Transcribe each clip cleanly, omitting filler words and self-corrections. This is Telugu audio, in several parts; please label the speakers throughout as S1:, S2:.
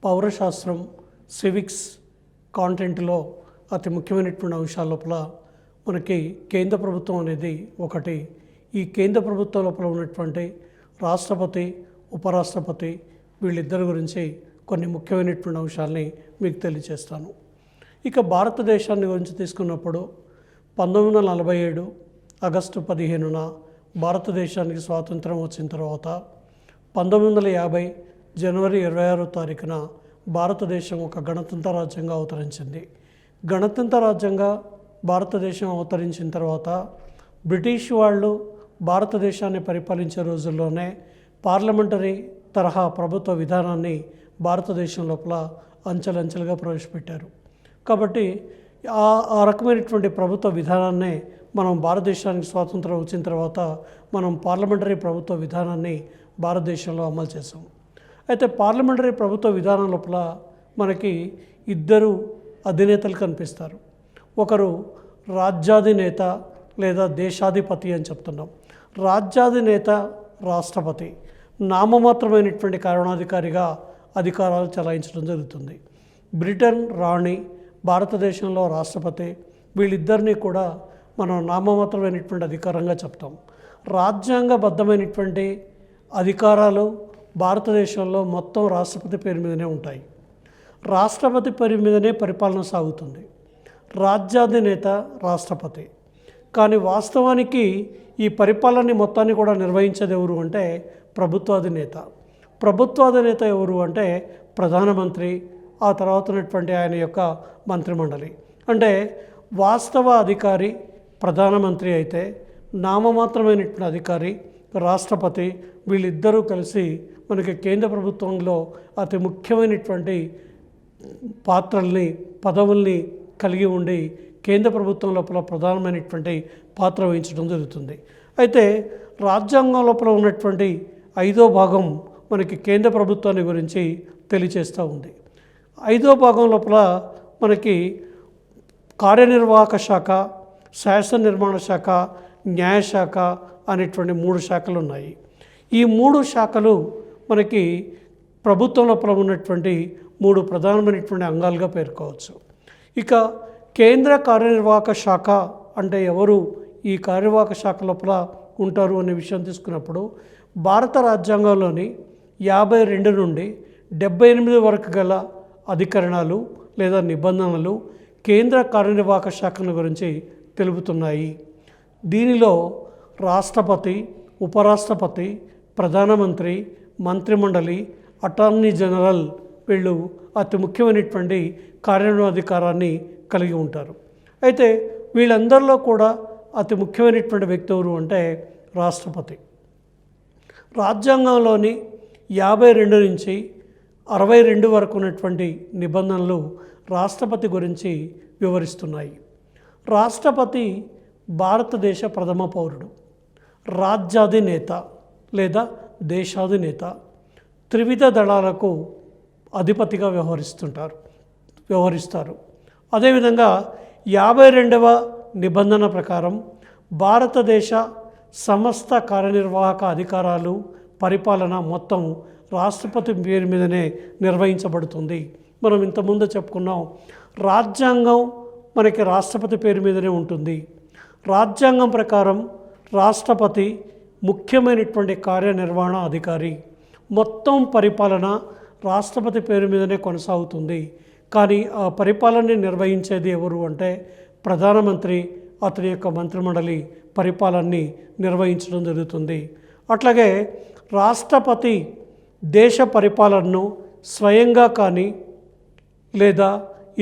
S1: పౌరశాస్త్రం, సివిక్స్ కాంటెంట్లో అతి ముఖ్యమైనటువంటి అంశాల లోపల మనకి కేంద్ర ప్రభుత్వం అనేది ఒకటి. ఈ కేంద్ర ప్రభుత్వం లోపల ఉన్నటువంటి రాష్ట్రపతి, ఉపరాష్ట్రపతి వీళ్ళిద్దరి గురించి కొన్ని ముఖ్యమైనటువంటి అంశాలని మీకు తెలియజేస్తాను. ఇక భారతదేశాన్ని గురించి తీసుకున్నప్పుడు 1947 ఆగస్టు 15న భారతదేశానికి స్వాతంత్రం వచ్చిన తర్వాత 1950 జనవరి 26వ తారీఖున భారతదేశం ఒక గణతంత్ర రాజ్యంగా అవతరించింది. గణతంత్ర రాజ్యంగా భారతదేశం అవతరించిన తర్వాత బ్రిటిష్ వాళ్ళు భారతదేశాన్ని పరిపాలించే రోజుల్లోనే పార్లమెంటరీ తరహా ప్రభుత్వ విధానాన్ని భారతదేశం లోపల అంచెలంచెలుగా ప్రవేశపెట్టారు. కాబట్టి ఆ రకమైనటువంటి ప్రభుత్వ విధానాన్నే మనం భారతదేశానికి స్వాతంత్రం వచ్చిన తర్వాత మనం పార్లమెంటరీ ప్రభుత్వ విధానాన్ని భారతదేశంలో అమలు చేసాం. అయితే పార్లమెంటరీ ప్రభుత్వ విధానం లోపల మనకి ఇద్దరు అధినేతలు కనిపిస్తారు. ఒకరు రాజ్యాధినేత లేదా దేశాధిపతి అని చెప్తున్నాం. రాజ్యాధినేత రాష్ట్రపతి నామమాత్రమైనటువంటి కారణాధికారిగా అధికారాలు చలాయించడం జరుగుతుంది. బ్రిటన్ రాణి భారతదేశంలో రాష్ట్రపతి, వీళ్ళిద్దరినీ కూడా మనం నామమాత్రమైనటువంటి అధికారంగా చెప్తాం. రాజ్యాంగబద్ధమైనటువంటి అధికారాలు భారతదేశంలో మొత్తం రాష్ట్రపతి పేరు మీదనే ఉంటాయి. రాష్ట్రపతి పేరు మీదనే పరిపాలన సాగుతుంది. రాజ్యాధినేత రాష్ట్రపతి. కానీ వాస్తవానికి ఈ పరిపాలన మొత్తాన్ని కూడా నిర్వహించేది ఎవరు అంటే ప్రభుత్వాధినేత. ప్రభుత్వాధినేత ఎవరు అంటే ప్రధానమంత్రి, ఆ తర్వాత ఉన్నటువంటి ఆయన యొక్క మంత్రిమండలి. అంటే వాస్తవ అధికారి ప్రధానమంత్రి అయితే నామమాత్రమైనటువంటి అధికారి రాష్ట్రపతి. వీళ్ళిద్దరూ కలిసి మనకి కేంద్ర ప్రభుత్వంలో అతి ముఖ్యమైనటువంటి పాత్రల్ని, పదవుల్ని కలిగి ఉండి కేంద్ర ప్రభుత్వం లోపల ప్రధానమైనటువంటి పాత్ర వహించడం జరుగుతుంది. అయితే రాజ్యాంగం లోపల ఉన్నటువంటి 5వ భాగం మనకి కేంద్ర ప్రభుత్వాన్ని గురించి తెలియచేస్తూ ఉంది. 5వ భాగం లోపల మనకి కార్యనిర్వాహక శాఖ, శాసన నిర్మాణ శాఖ, న్యాయశాఖ అనేటువంటి 3 శాఖలు ఉన్నాయి. ఈ 3 శాఖలు మనకి ప్రభుత్వం లోపల ఉన్నటువంటి 3 ప్రధానమైనటువంటి అంగాలుగా పేర్కోవచ్చు. ఇక కేంద్ర కార్యనిర్వాహక శాఖ అంటే ఎవరు ఈ కార్యనిర్వాహక శాఖ లోపల ఉంటారు అనే విషయం తీసుకున్నప్పుడు భారత రాజ్యాంగంలోని 52 నుండి 78 వరకు గల అధికరణాలు లేదా నిబంధనలు కేంద్ర కార్యనిర్వాహక శాఖల గురించి తెలుపుతున్నాయి. దీనిలో రాష్ట్రపతి, ఉపరాష్ట్రపతి, ప్రధానమంత్రి, మంత్రిమండలి, అటార్నీ జనరల్ వీళ్ళు అతి ముఖ్యమైనటువంటి కార్యనిర్వహణాధికారాన్ని కలిగి ఉంటారు. అయితే వీళ్ళందరిలో కూడా అతి ముఖ్యమైనటువంటి వ్యక్తి ఎవరు అంటే రాష్ట్రపతి. రాజ్యాంగంలోని 52 నుంచి 62 వరకు ఉన్నటువంటి నిబంధనలు రాష్ట్రపతి గురించి వివరిస్తున్నాయి. రాష్ట్రపతి భారతదేశ ప్రథమ పౌరుడు, రాజ్యాధినేత లేదా దేశాధినేత, త్రివిధ దళాలకు అధిపతిగా వ్యవహరిస్తారు. అదేవిధంగా 52వ నిబంధన ప్రకారం భారతదేశ సమస్త కార్యనిర్వాహక అధికారాలు, పరిపాలన మొత్తం రాష్ట్రపతి పేరు మీదనే నిర్వహించబడుతుంది. మనం ఇంతకుముందు చెప్పుకున్నాం, రాజ్యాంగం మనకి రాష్ట్రపతి పేరు మీదనే ఉంటుంది. రాజ్యాంగం ప్రకారం రాష్ట్రపతి ముఖ్యమైనటువంటి కార్యనిర్వహణ అధికారి. మొత్తం పరిపాలన రాష్ట్రపతి పేరు మీదనే కొనసాగుతుంది. కానీ ఆ పరిపాలనని నిర్వహించేది ఎవరు అంటే ప్రధానమంత్రి, అతని యొక్క మంత్రిమండలి పరిపాలనని నిర్వహించడం జరుగుతుంది. అట్లాగే రాష్ట్రపతి దేశ పరిపాలనను స్వయంగా కానీ లేదా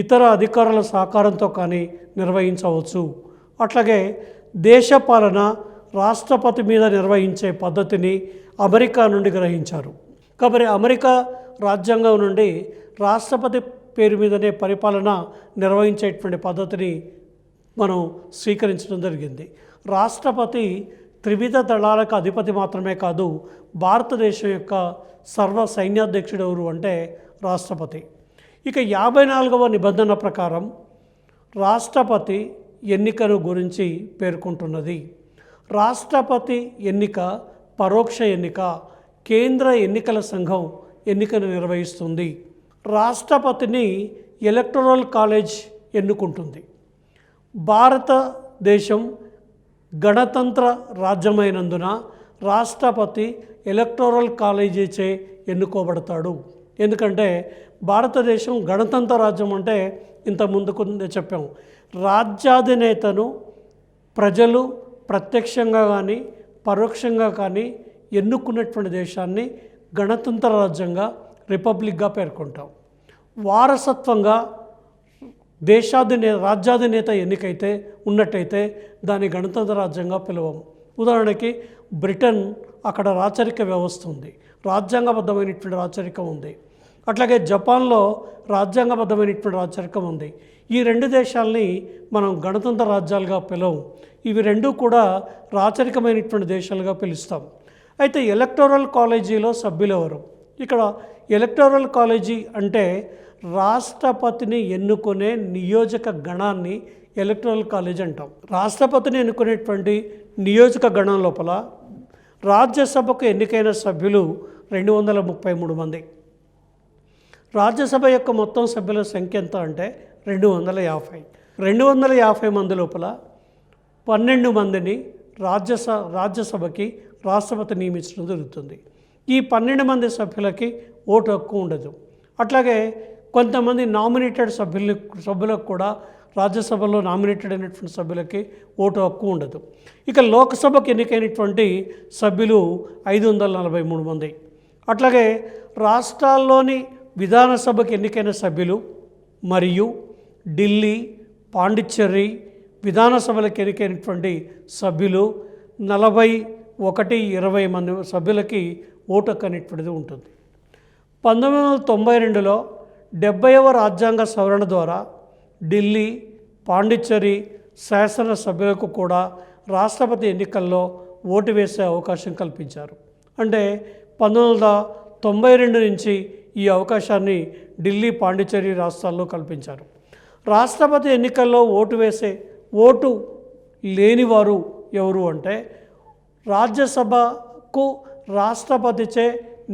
S1: ఇతర అధికారుల సహకారంతో కానీ నిర్వహించవచ్చు. అట్లాగే దేశ పాలన రాష్ట్రపతి మీద నిర్వహించే పద్ధతిని అమెరికా నుండి గ్రహించారు. కాబట్టి అమెరికా రాజ్యాంగం నుండి రాష్ట్రపతి పేరు మీదనే పరిపాలన నిర్వహించేటువంటి పద్ధతిని మనం స్వీకరించడం జరిగింది. రాష్ట్రపతి త్రివిధ దళాలకు అధిపతి మాత్రమే కాదు, భారతదేశం యొక్క సర్వ సైన్యాధ్యక్షుడు ఎవరు అంటే రాష్ట్రపతి. ఇక 54వ నిబంధన ప్రకారం రాష్ట్రపతి ఎన్నికను గురించి పేర్కొంటున్నది. రాష్ట్రపతి ఎన్నిక పరోక్ష ఎన్నిక. కేంద్ర ఎన్నికల సంఘం ఎన్నికను నిర్వహిస్తుంది. రాష్ట్రపతిని ఎలక్టోరల్ కాలేజ్ ఎన్నుకుంటుంది. భారతదేశం గణతంత్ర రాజ్యమైనందున రాష్ట్రపతి ఎలక్టోరల్ కాలేజీచే ఎన్నుకోబడతాడు. ఎందుకంటే భారతదేశం గణతంత్ర రాజ్యం అంటే ఇంత ముందుకు చెప్పాము, రాజ్యాధినేతను ప్రజలు ప్రత్యక్షంగా కానీ పరోక్షంగా కానీ ఎన్నుకున్నటువంటి దేశాన్ని గణతంత్ర రాజ్యంగా రిపబ్లిక్గా పేర్కొంటాం. వారసత్వంగా రాజ్యాధినేత ఎన్నికైతే ఉన్నట్టయితే దాన్ని గణతంత్ర రాజ్యంగా పిలవము. ఉదాహరణకి బ్రిటన్, అక్కడ రాచరిక వ్యవస్థ ఉంది, రాజ్యాంగబద్ధమైనటువంటి రాచరికం ఉంది. అట్లాగే జపాన్లో రాజ్యాంగబద్ధమైనటువంటి రాచరికం ఉంది. ఈ రెండు దేశాలని మనం గణతంత్ర రాజ్యాలుగా పిలవం. ఇవి రెండూ కూడా రాచరికమైనటువంటి దేశాలుగా పిలుస్తాం. అయితే ఎలక్టోరల్ కాలేజీలో సభ్యులు ఎవరు? ఇక్కడ ఎలక్టోరల్ కాలేజీ అంటే రాష్ట్రపతిని ఎన్నుకునే నియోజక గణాన్ని ఎలక్టోరల్ కాలేజ్ అంటాం. రాష్ట్రపతిని ఎన్నుకునేటువంటి నియోజక గణం లోపల రాజ్యసభకు ఎన్నికైన సభ్యులు 233 మంది. రాజ్యసభ యొక్క మొత్తం సభ్యుల సంఖ్య ఎంత అంటే 250. 250 మంది లోపల 12 మందిని రాజ్యసభకి రాష్ట్రపతి నియమించడం జరుగుతుంది. ఈ 12 మంది సభ్యులకి ఓటు హక్కు ఉండదు. అట్లాగే కొంతమంది నామినేటెడ్ సభ్యులకు కూడా రాజ్యసభలో నామినేటెడ్ అయినటువంటి సభ్యులకి ఓటు హక్కు ఉండదు. ఇక లోక్సభకు ఎన్నికైనటువంటి సభ్యులు 543 మంది. అట్లాగే రాష్ట్రాల్లోని విధానసభకు ఎన్నికైన సభ్యులు మరియు ఢిల్లీ, పాండిచ్చేరి విధానసభలకు ఎన్నికైనటువంటి సభ్యులు 41-20 మంది సభ్యులకి ఓటు హక్కు అనేటువంటిది ఉంటుంది. 1992లో 70వ రాజ్యాంగ సవరణ ద్వారా ఢిల్లీ, పాండిచ్చేరి శాసనసభ్యులకు కూడా రాష్ట్రపతి ఎన్నికల్లో ఓటు వేసే అవకాశం కల్పించారు. అంటే 1992 నుంచి ఈ అవకాశాన్ని ఢిల్లీ, పాండిచ్చేరి రాష్ట్రాల్లో కల్పించారు. రాష్ట్రపతి ఎన్నికల్లో ఓటు లేనివారు ఎవరు అంటే రాజ్యసభకు రాష్ట్రపతిచే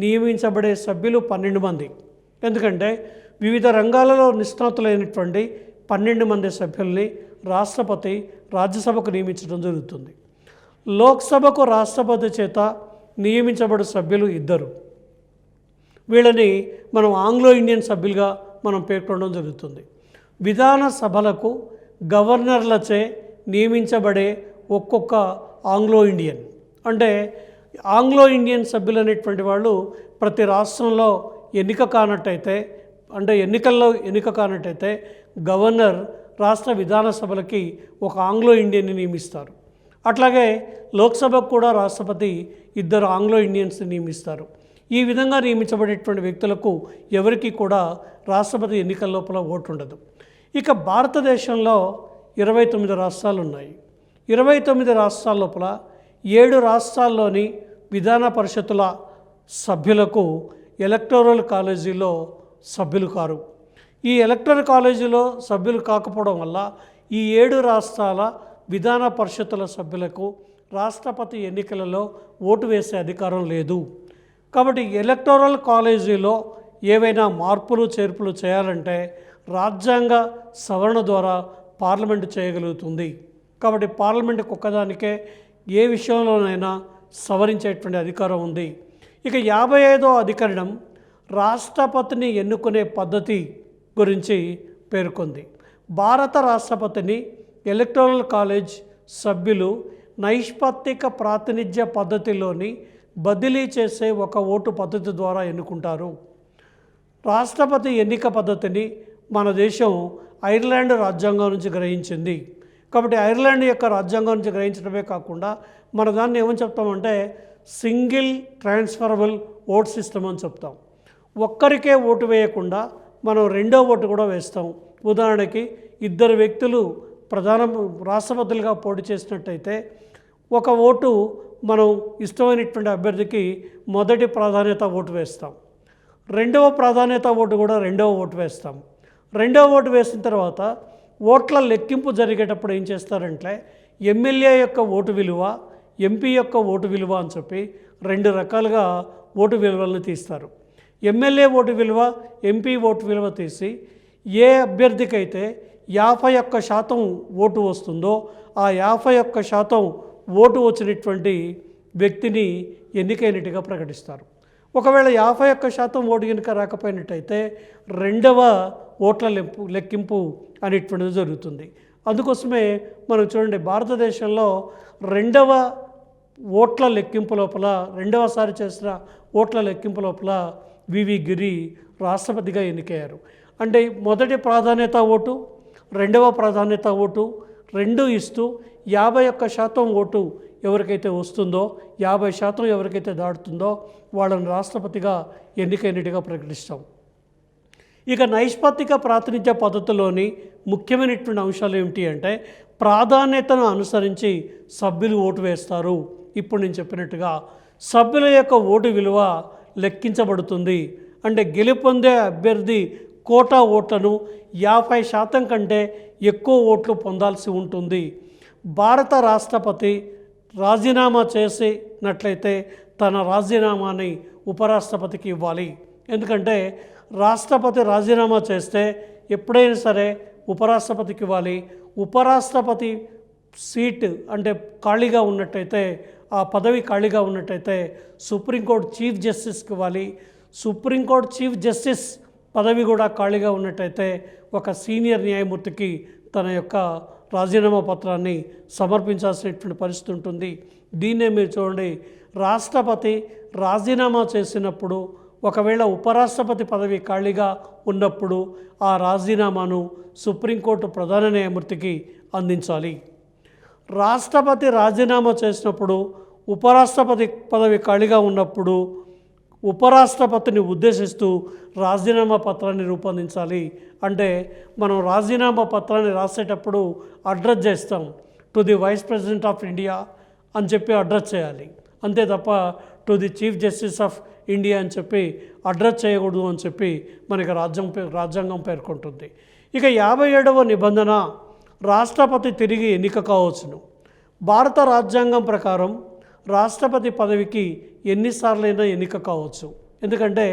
S1: నియమించబడే సభ్యులు 12 మంది. ఎందుకంటే వివిధ రంగాలలో నిష్ణాతులైనటువంటి 12 మంది సభ్యుల్ని రాష్ట్రపతి రాజ్యసభకు నియమించడం జరుగుతుంది. లోక్సభకు రాష్ట్రపతి చేత నియమించబడే సభ్యులు 2. వీళ్ళని మనం ఆంగ్లో ఇండియన్ సభ్యులుగా మనం పేర్కొనడం జరుగుతుంది. విధాన సభలకు గవర్నర్లచే నియమించబడే ఒక్కొక్క ఆంగ్లో ఇండియన్ అంటే ఆంగ్లో ఇండియన్ సభ్యులు అనేటువంటి వాళ్ళు ప్రతి రాష్ట్రంలో ఎన్నిక కానట్టయితే గవర్నర్ రాష్ట్ర విధాన సభలకి ఒక ఆంగ్లో ఇండియన్ని నియమిస్తారు. అట్లాగే లోక్సభకు కూడా రాష్ట్రపతి 2 ఆంగ్లో ఇండియన్స్ని నియమిస్తారు. ఈ విధంగా నియమించబడేటువంటి వ్యక్తులకు ఎవరికి కూడా రాష్ట్రపతి ఎన్నికల లోపల ఓటు ఉండదు. ఇక భారతదేశంలో 29 రాష్ట్రాలు ఉన్నాయి. 29 రాష్ట్రాల లోపల 7 రాష్ట్రాల్లోని విధాన పరిషత్తుల సభ్యులకు ఎలక్టోరల్ కాలేజీలో సభ్యులు కారు. ఈ ఎలక్టోరల్ కాలేజీలో సభ్యులు కాకపోవడం వల్ల ఈ 7 రాష్ట్రాల విధాన పరిషత్తుల సభ్యులకు రాష్ట్రపతి ఎన్నికలలో ఓటు వేసే అధికారం లేదు. కాబట్టి ఎలక్టోరల్ కాలేజీలో ఏవైనా మార్పులు చేర్పులు చేయాలంటే రాజ్యాంగ సవరణ ద్వారా పార్లమెంటు చేయగలుగుతుంది. కాబట్టి పార్లమెంటుకు ఒక్కదానికే ఏ విషయంలోనైనా సవరించేటువంటి అధికారం ఉంది. ఇక 55వ అధికరణం రాష్ట్రపతిని ఎన్నుకునే పద్ధతి గురించి పేర్కొంది. భారత రాష్ట్రపతిని ఎలక్టోరల్ కాలేజ్ సభ్యులు నైష్పత్తిక ప్రాతినిధ్య పద్ధతిలోని బదిలీ చేసే ఒక ఓటు పద్ధతి ద్వారా ఎన్నుకుంటారు. రాష్ట్రపతి ఎన్నిక పద్ధతిని మన దేశం ఐర్లాండ్ రాజ్యాంగం నుంచి గ్రహించింది. కాబట్టి ఐర్లాండ్ యొక్క రాజ్యాంగం నుంచి గ్రహించడమే కాకుండా మన దాన్ని ఏమని చెప్తామంటే సింగిల్ ట్రాన్స్ఫరబుల్ ఓట్ సిస్టమ్ అని చెప్తాం. ఒక్కరికే ఓటు వేయకుండా మనం రెండో ఓటు కూడా వేస్తాం. ఉదాహరణకి 2 వ్యక్తులు రాష్ట్రపతులుగా పోటీ చేసినట్టయితే ఒక ఓటు మనం ఇష్టమైనటువంటి అభ్యర్థికి మొదటి ప్రాధాన్యత ఓటు వేస్తాం. రెండవ ప్రాధాన్యత ఓటు కూడా రెండవ ఓటు వేస్తాం. రెండవ ఓటు వేసిన తర్వాత ఓట్ల లెక్కింపు జరిగేటప్పుడు ఏం చేస్తారంటే ఎమ్మెల్యే యొక్క ఓటు విలువ, ఎంపీ యొక్క ఓటు విలువ అని చెప్పి 2 రకాలుగా ఓటు విలువలను తీస్తారు. ఎమ్మెల్యే ఓటు విలువ, ఎంపీ ఓటు విలువ తీసి ఏ అభ్యర్థికైతే 51% ఓటు వస్తుందో ఆ 51% ఓటు వచ్చినటువంటి వ్యక్తిని ఎన్నికైనట్టుగా ప్రకటిస్తారు. ఒకవేళ 51% ఓటు కనుక రాకపోయినట్టయితే రెండవ ఓట్ల లెక్కింపు అనేటువంటిది జరుగుతుంది. అందుకోసమే మనం చూడండి, భారతదేశంలో రెండవ ఓట్ల లెక్కింపు లోపల, రెండవసారి చేసిన ఓట్ల లెక్కింపు లోపల వివి గిరి రాష్ట్రపతిగా ఎన్నికయ్యారు. అంటే మొదటి ప్రాధాన్యత ఓటు, రెండవ ప్రాధాన్యత ఓటు రెండు ఇస్తూ 51% ఓటు ఎవరికైతే వస్తుందో, 50% ఎవరికైతే దాటుతుందో వాళ్ళని రాష్ట్రపతిగా ఎన్నికైనట్టుగా ప్రకటిస్తాం. ఇక నైష్పత్తిక ప్రాతినిధ్య పద్ధతిలోని ముఖ్యమైనటువంటి అంశాలు ఏమిటి అంటే, ప్రాధాన్యతను అనుసరించి సభ్యులు ఓటు వేస్తారు. ఇప్పుడు నేను చెప్పినట్టుగా సభ్యుల యొక్క ఓటు విలువ లెక్కించబడుతుంది. అంటే గెలుపొందే అభ్యర్థి కోటా ఓట్లను 50% కంటే ఎక్కువ ఓట్లు పొందాల్సి ఉంటుంది. భారత రాష్ట్రపతి రాజీనామా చేసినట్లయితే తన రాజీనామాని ఉపరాష్ట్రపతికి ఇవ్వాలి. ఎందుకంటే రాష్ట్రపతి రాజీనామా చేస్తే ఎప్పుడైనా సరే ఉపరాష్ట్రపతికి ఇవ్వాలి. ఉపరాష్ట్రపతి సీట్ అంటే ఖాళీగా ఉన్నట్టయితే, ఆ పదవి ఖాళీగా ఉన్నట్టయితే సుప్రీంకోర్టు చీఫ్ జస్టిస్కి ఇవ్వాలి. సుప్రీంకోర్టు చీఫ్ జస్టిస్ పదవి కూడా ఖాళీగా ఉన్నట్టయితే ఒక సీనియర్ న్యాయమూర్తికి తన యొక్క రాజీనామా పత్రాన్ని సమర్పించాల్సినటువంటి పరిస్థితి ఉంటుంది. దీన్నే మీరు చూడండి, రాష్ట్రపతి రాజీనామా చేసినప్పుడు ఒకవేళ ఉపరాష్ట్రపతి పదవి ఖాళీగా ఉన్నప్పుడు ఆ రాజీనామాను సుప్రీంకోర్టు ప్రధాన న్యాయమూర్తికి అందించాలి. రాష్ట్రపతి రాజీనామా చేసినప్పుడు ఉపరాష్ట్రపతి పదవి ఖాళీగా ఉన్నప్పుడు ఉపరాష్ట్రపతిని ఉద్దేశిస్తూ రాజీనామా పత్రాన్ని రూపొందించాలి. అంటే మనం రాజీనామా పత్రాన్ని రాసేటప్పుడు అడ్రస్ చేస్తాం, to the vice president of India అని చెప్పి అడ్రస్ చేయాలి. అంతే తప్ప to the chief justice of India అని చెప్పి అడ్రస్ చేయకూడదు అని చెప్పి మనకి రాజ్యాంగం పేర్కొంటుంది. ఇక 57వ నిబంధన, రాష్ట్రపతి తిరిగి ఎన్నిక కావచ్చును. భారత రాజ్యాంగం ప్రకారం రాష్ట్రపతి పదవికి ఎన్నిసార్లైనా ఎన్నిక కావచ్చు. ఎందుకంటే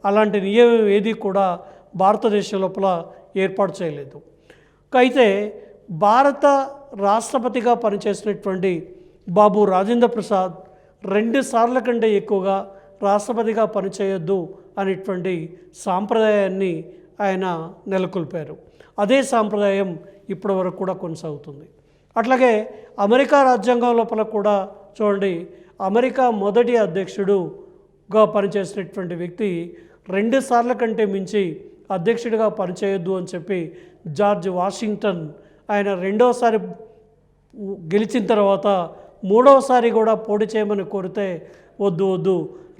S1: అలాంటి నియమం ఏది కూడా భారతదేశం లోపల ఏర్పాటు చేయలేదు. అయితే భారత రాష్ట్రపతిగా పనిచేసినటువంటి బాబు రాజేంద్ర ప్రసాద్ 2 సార్ల కంటే ఎక్కువగా రాష్ట్రపతిగా పనిచేయొద్దు అనేటువంటి సాంప్రదాయాన్ని ఆయన నెలకొల్పారు. అదే సాంప్రదాయం ఇప్పటి వరకు కూడా కొనసాగుతుంది. అట్లాగే అమెరికా రాజ్యాంగం లోపల కూడా చూడండి, అమెరికా మొదటి అధ్యక్షుడుగా పనిచేసినటువంటి వ్యక్తి 2 సార్ల కంటే మించి అధ్యక్షుడిగా పనిచేయొద్దు అని చెప్పి జార్జ్ వాషింగ్టన్ ఆయన 2వసారి గెలిచిన తర్వాత 3వసారి కూడా పోటీ చేయమని కోరితే వద్దు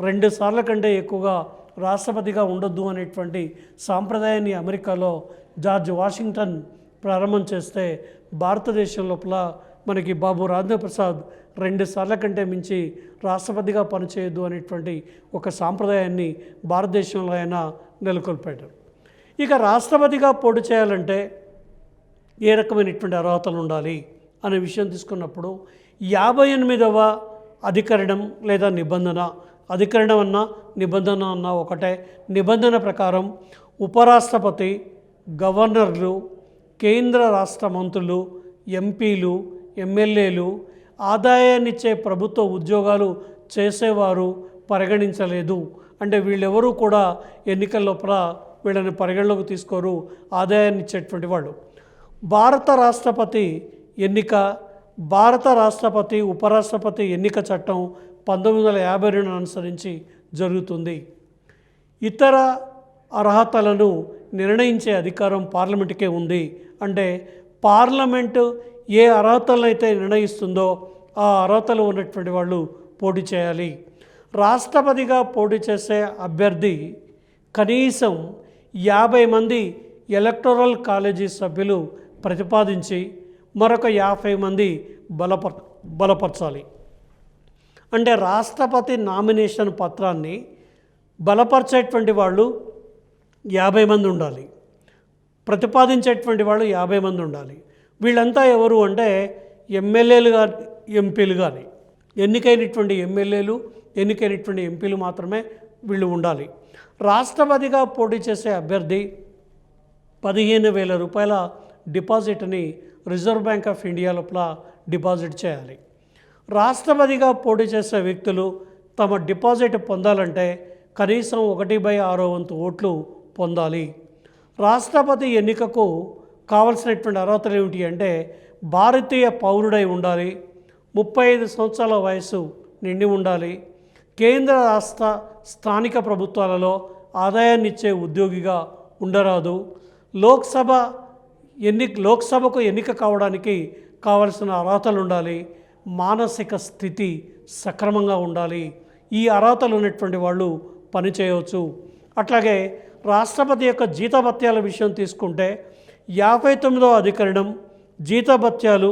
S1: 2 సార్ల కంటే ఎక్కువగా రాష్ట్రపతిగా ఉండొద్దు అనేటువంటి సాంప్రదాయాన్ని అమెరికాలో జార్జ్ వాషింగ్టన్ ప్రారంభం చేస్తే, భారతదేశం లోపల మనకి బాబు రాజేంద్ర ప్రసాద్ 2 సార్ల కంటే మించి రాష్ట్రపతిగా పనిచేయద్దు అనేటువంటి ఒక సాంప్రదాయాన్ని భారతదేశంలో ఆయన నెలకొల్పాడు. ఇక రాష్ట్రపతిగా పోటీ చేయాలంటే ఏ రకమైనటువంటి అర్హతలు ఉండాలి అనే విషయం తీసుకున్నప్పుడు 58వ అధికరణం లేదా నిబంధన, అధికరణం అన్నా నిబంధన అన్నా ఒకటే. నిబంధన ప్రకారం ఉపరాష్ట్రపతి, గవర్నర్లు, కేంద్ర రాష్ట్ర మంత్రులు, ఎంపీలు, ఎమ్మెల్యేలు, ఆదాయాన్నిచ్చే ప్రభుత్వ ఉద్యోగాలు చేసేవారు పరిగణించలేదు. అంటే వీళ్ళెవరూ కూడా ఎన్నికల లోపల వీళ్ళని పరిగణలోకి తీసుకోరు, ఆదాయాన్ని ఇచ్చేటువంటి వాళ్ళు. భారత రాష్ట్రపతి ఎన్నిక, భారత రాష్ట్రపతి ఉపరాష్ట్రపతి ఎన్నిక చట్టం 1952 అనుసరించి జరుగుతుంది. ఇతర అర్హతలను నిర్ణయించే అధికారం పార్లమెంటుకే ఉంది. అంటే పార్లమెంటు ఏ అర్హతలను అయితే నిర్ణయిస్తుందో ఆ అర్హతలు ఉన్నటువంటి వాళ్ళు పోటీ చేయాలి. రాష్ట్రపతిగా పోటీ చేసే అభ్యర్థి కనీసం 50 మంది ఎలక్టోరల్ కాలేజీ సభ్యులు ప్రతిపాదించి మరొక 50 మంది బలపరచాలి. అంటే రాష్ట్రపతి నామినేషన్ పత్రాన్ని బలపరిచేటువంటి వాళ్ళు 50 మంది ఉండాలి, ప్రతిపాదించేటువంటి వాళ్ళు 50 మంది ఉండాలి. వీళ్ళంతా ఎవరు అంటే ఎమ్మెల్యేలు కానీ ఎంపీలు కానీ, ఎన్నికైనటువంటి ఎమ్మెల్యేలు, ఎన్నికైనటువంటి ఎంపీలు మాత్రమే వీళ్ళు ఉండాలి. రాష్ట్రపతిగా పోటీ చేసే అభ్యర్థి 15,000 రూపాయల డిపాజిట్ని రిజర్వ్ బ్యాంక్ ఆఫ్ ఇండియా లోపల డిపాజిట్ చేయాలి. రాష్ట్రపతిగా పోటీ చేసే వ్యక్తులు తమ డిపాజిట్ పొందాలంటే కనీసం 1/6 వంతు ఓట్లు పొందాలి. రాష్ట్రపతి ఎన్నికకు కావలసినటువంటి అర్హతలు ఏమిటి అంటే భారతీయ పౌరుడై ఉండాలి, 35 సంవత్సరాల వయసు నిండి ఉండాలి, కేంద్ర రాష్ట్ర స్థానిక ప్రభుత్వాలలో ఆదాయాన్నిచ్చే ఉద్యోగిగా ఉండరాదు, లోక్సభకు ఎన్నిక కావడానికి కావలసిన అర్హతలు ఉండాలి, మానసిక స్థితి సక్రమంగా ఉండాలి. ఈ అర్హతలు ఉన్నటువంటి వాళ్ళు పనిచేయవచ్చు. అట్లాగే రాష్ట్రపతి యొక్క జీతభత్యాల విషయం తీసుకుంటే 59వ అధికరణం జీతభత్యాలు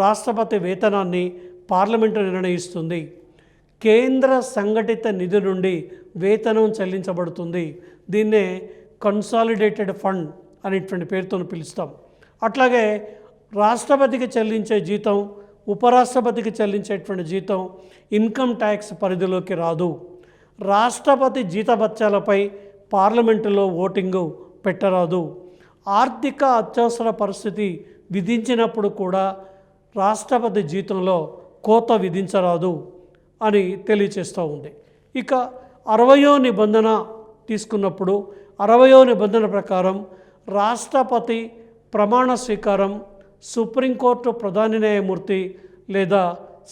S1: రాష్ట్రపతి వేతనాన్ని పార్లమెంటు నిర్ణయిస్తుంది. కేంద్ర సంఘటిత నిధి నుండి వేతనం చెల్లించబడుతుంది. దీన్నే కన్సాలిడేటెడ్ ఫండ్ అనేటువంటి పేరుతో పిలుస్తాం. అట్లాగే రాష్ట్రపతికి చెల్లించే జీతం, ఉపరాష్ట్రపతికి చెల్లించేటువంటి జీతం ఇన్కమ్ ట్యాక్స్ పరిధిలోకి రాదు. రాష్ట్రపతి జీతభత్యాలపై పార్లమెంటులో ఓటింగు పెట్టరాదు. ఆర్థిక అత్యవసర పరిస్థితి విధించినప్పుడు కూడా రాష్ట్రపతి జీతంలో కోత విధించరాదు అని తెలియచేస్తూ ఉంది. ఇక 60వ నిబంధన తీసుకున్నప్పుడు 60వ నిబంధన ప్రకారం రాష్ట్రపతి ప్రమాణ స్వీకారం సుప్రీంకోర్టు ప్రధాన న్యాయమూర్తి లేదా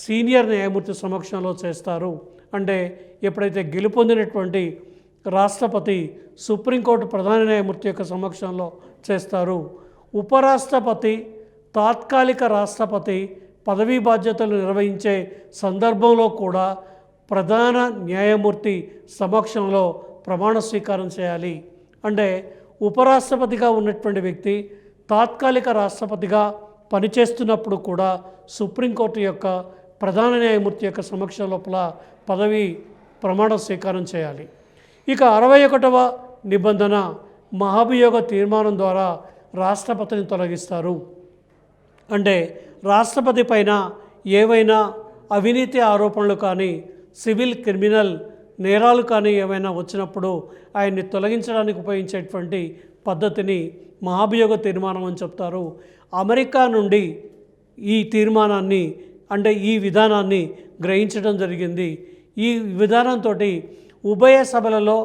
S1: సీనియర్ న్యాయమూర్తి సమక్షంలో చేస్తారు. అంటే ఎప్పుడైతే గెలుపొందినటువంటి రాష్ట్రపతి సుప్రీంకోర్టు ప్రధాన న్యాయమూర్తి యొక్క సమక్షంలో చేస్తారు. ఉపరాష్ట్రపతి తాత్కాలిక రాష్ట్రపతి పదవీ బాధ్యతలు నిర్వహించే సందర్భంలో కూడా ప్రధాన న్యాయమూర్తి సమక్షంలో ప్రమాణ స్వీకారం చేయాలి. అంటే ఉపరాష్ట్రపతిగా ఉన్నటువంటి వ్యక్తి తాత్కాలిక రాష్ట్రపతిగా పనిచేస్తున్నప్పుడు కూడా సుప్రీంకోర్టు యొక్క ప్రధాన న్యాయమూర్తి యొక్క సమక్షం లోపల పదవి ప్రమాణ స్వీకారం చేయాలి. ఇక 61వ నిబంధన మహాభియోగ తీర్మానం ద్వారా రాష్ట్రపతిని తొలగిస్తారు. అంటే రాష్ట్రపతి పైన ఏవైనా అవినీతి ఆరోపణలు కానీ సివిల్ క్రిమినల్ నేరాలు కానీ ఏమైనా వచ్చినప్పుడు ఆయన్ని తొలగించడానికి ఉపయోగించేటువంటి పద్ధతిని మహాభియోగ తీర్మానం అని చెప్తారు. అమెరికా నుండి ఈ తీర్మానాన్ని అంటే ఈ విధానాన్ని గ్రహించడం జరిగింది. ఈ విధానంతో ఉభయ సభలలో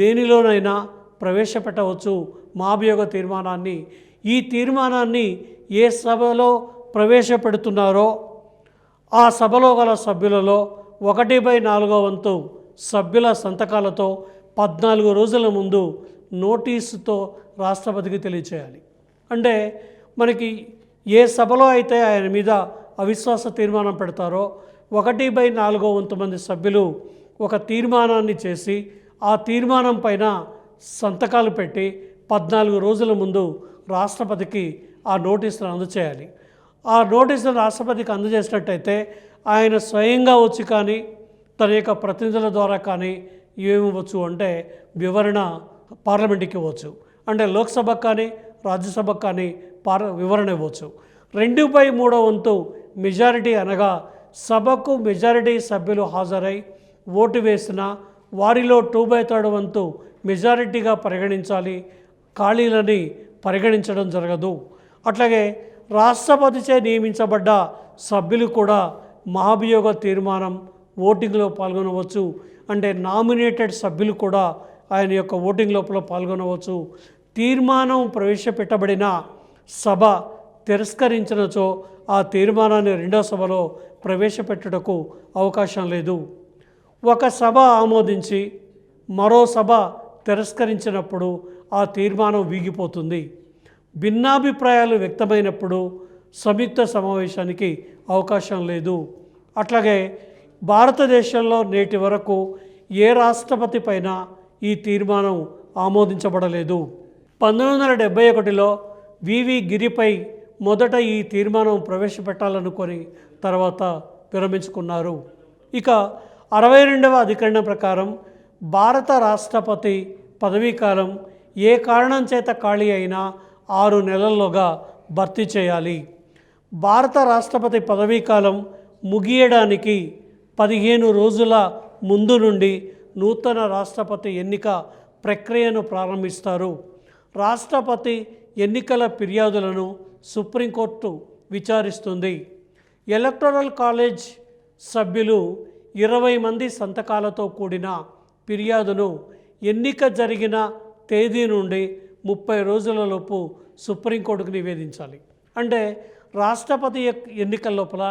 S1: దేనిలోనైనా ప్రవేశపెట్టవచ్చు మహాభియోగ తీర్మానాన్ని. ఈ తీర్మానాన్ని ఏ సభలో ప్రవేశపెడుతున్నారో ఆ సభలో గల సభ్యులలో 1/4 వంతు సభ్యుల సంతకాలతో 14 రోజుల ముందు నోటీసుతో రాష్ట్రపతికి తెలియచేయాలి. అంటే మనకి ఏ సభలో అయితే ఆయన మీద అవిశ్వాస తీర్మానం పెడతారో 1/4 వంతు మంది సభ్యులు ఒక తీర్మానాన్ని చేసి ఆ తీర్మానం పైన సంతకాలు పెట్టి 14 రోజుల ముందు రాష్ట్రపతికి ఆ నోటీసును అందజేయాలి. ఆ నోటీసును రాష్ట్రపతికి అందజేసినట్టయితే ఆయన స్వయంగా వచ్చి కానీ తన యొక్క ప్రతినిధుల ద్వారా కానీ ఏమివ్వచ్చు అంటే వివరణ పార్లమెంట్కి ఇవ్వచ్చు. అంటే లోక్సభకు కానీ రాజ్యసభకు కానీ వివరణ ఇవ్వచ్చు. 2/3 వంతు మెజారిటీ అనగా సభకు మెజారిటీ సభ్యులు హాజరై ఓటు వేసిన వారిలో 2/3 వంతు మెజారిటీగా పరిగణించాలి. ఖాళీలని పరిగణించడం జరగదు. అట్లాగే రాష్ట్రపతిచే నియమించబడ్డ సభ్యులు కూడా మహాభియోగ తీర్మానం ఓటింగ్లో పాల్గొనవచ్చు. అంటే నామినేటెడ్ సభ్యులు కూడా ఆయన యొక్క ఓటింగ్ లోపల పాల్గొనవచ్చు. తీర్మానం ప్రవేశపెట్టబడిన సభ తిరస్కరించినచో ఆ తీర్మానాన్ని రెండో సభలో ప్రవేశపెట్టుటకు అవకాశం లేదు. ఒక సభ ఆమోదించి మరో సభ తిరస్కరించినప్పుడు ఆ తీర్మానం వీగిపోతుంది. భిన్నాభిప్రాయాలు వ్యక్తమైనప్పుడు సంయుక్త సమావేశానికి అవకాశం లేదు. అట్లాగే భారతదేశంలో నేటి వరకు ఏ రాష్ట్రపతి పైన ఈ తీర్మానం ఆమోదించబడలేదు. 1971లో వివి గిరిపై మొదట ఈ తీర్మానం ప్రవేశపెట్టాలనుకొని తర్వాత విరమించుకున్నారు. ఇక 62వ అధికరణం ప్రకారం భారత రాష్ట్రపతి పదవీకాలం ఏ కారణం చేత ఖాళీ అయినా 6 నెలల్లోగా భర్తీ చేయాలి. భారత రాష్ట్రపతి పదవీకాలం ముగియడానికి 15 రోజుల ముందు నుండి నూతన రాష్ట్రపతి ఎన్నిక ప్రక్రియను ప్రారంభిస్తారు. రాష్ట్రపతి ఎన్నికల ఫిర్యాదులను సుప్రీంకోర్టు విచారిస్తుంది. ఎలక్టోరల్ కాలేజ్ సభ్యులు 20 మంది సంతకాలతో కూడిన ఫిర్యాదును ఎన్నిక జరిగిన తేదీ నుండి 30 రోజులలోపు సుప్రీంకోర్టుకు నివేదించాలి. అంటే రాష్ట్రపతి ఎన్నికల లోపల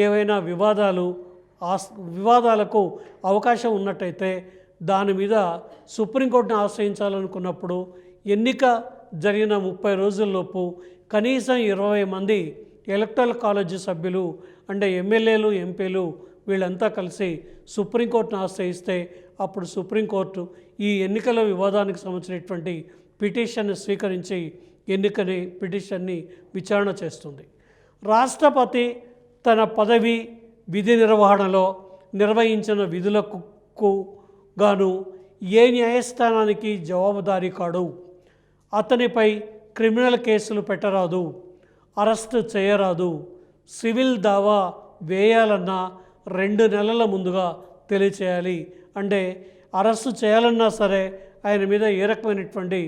S1: ఏవైనా వివాదాలకు అవకాశం ఉన్నట్టయితే దాని మీద సుప్రీంకోర్టును ఆశ్రయించాలనుకున్నప్పుడు ఎన్నిక జరిగిన 30 రోజుల్లోపు కనీసం 20 మంది ఎలక్టరల్ కాలేజీ సభ్యులు అంటే ఎమ్మెల్యేలు, ఎంపీలు వీళ్ళంతా కలిసి సుప్రీంకోర్టును ఆశ్రయిస్తే అప్పుడు సుప్రీంకోర్టు ఈ ఎన్నికల వివాదానికి సంబంధించినటువంటి పిటిషన్ని స్వీకరించి పిటిషన్ని విచారణ చేస్తుంది. రాష్ట్రపతి తన పదవి విధి నిర్వహణలో నిర్వహించిన విధులకు గాను ఏ న్యాయస్థానానికి జవాబుదారీ కాడు. అతనిపై క్రిమినల్ కేసులు పెట్టరాదు, అరెస్టు చేయరాదు. సివిల్ దావా వేయాలన్నా 2 నెలల ముందుగా తెలియచేయాలి. అంటే అరెస్టు చేయాలన్నా సరే, ఆయన మీద ఏ రకమైనటువంటి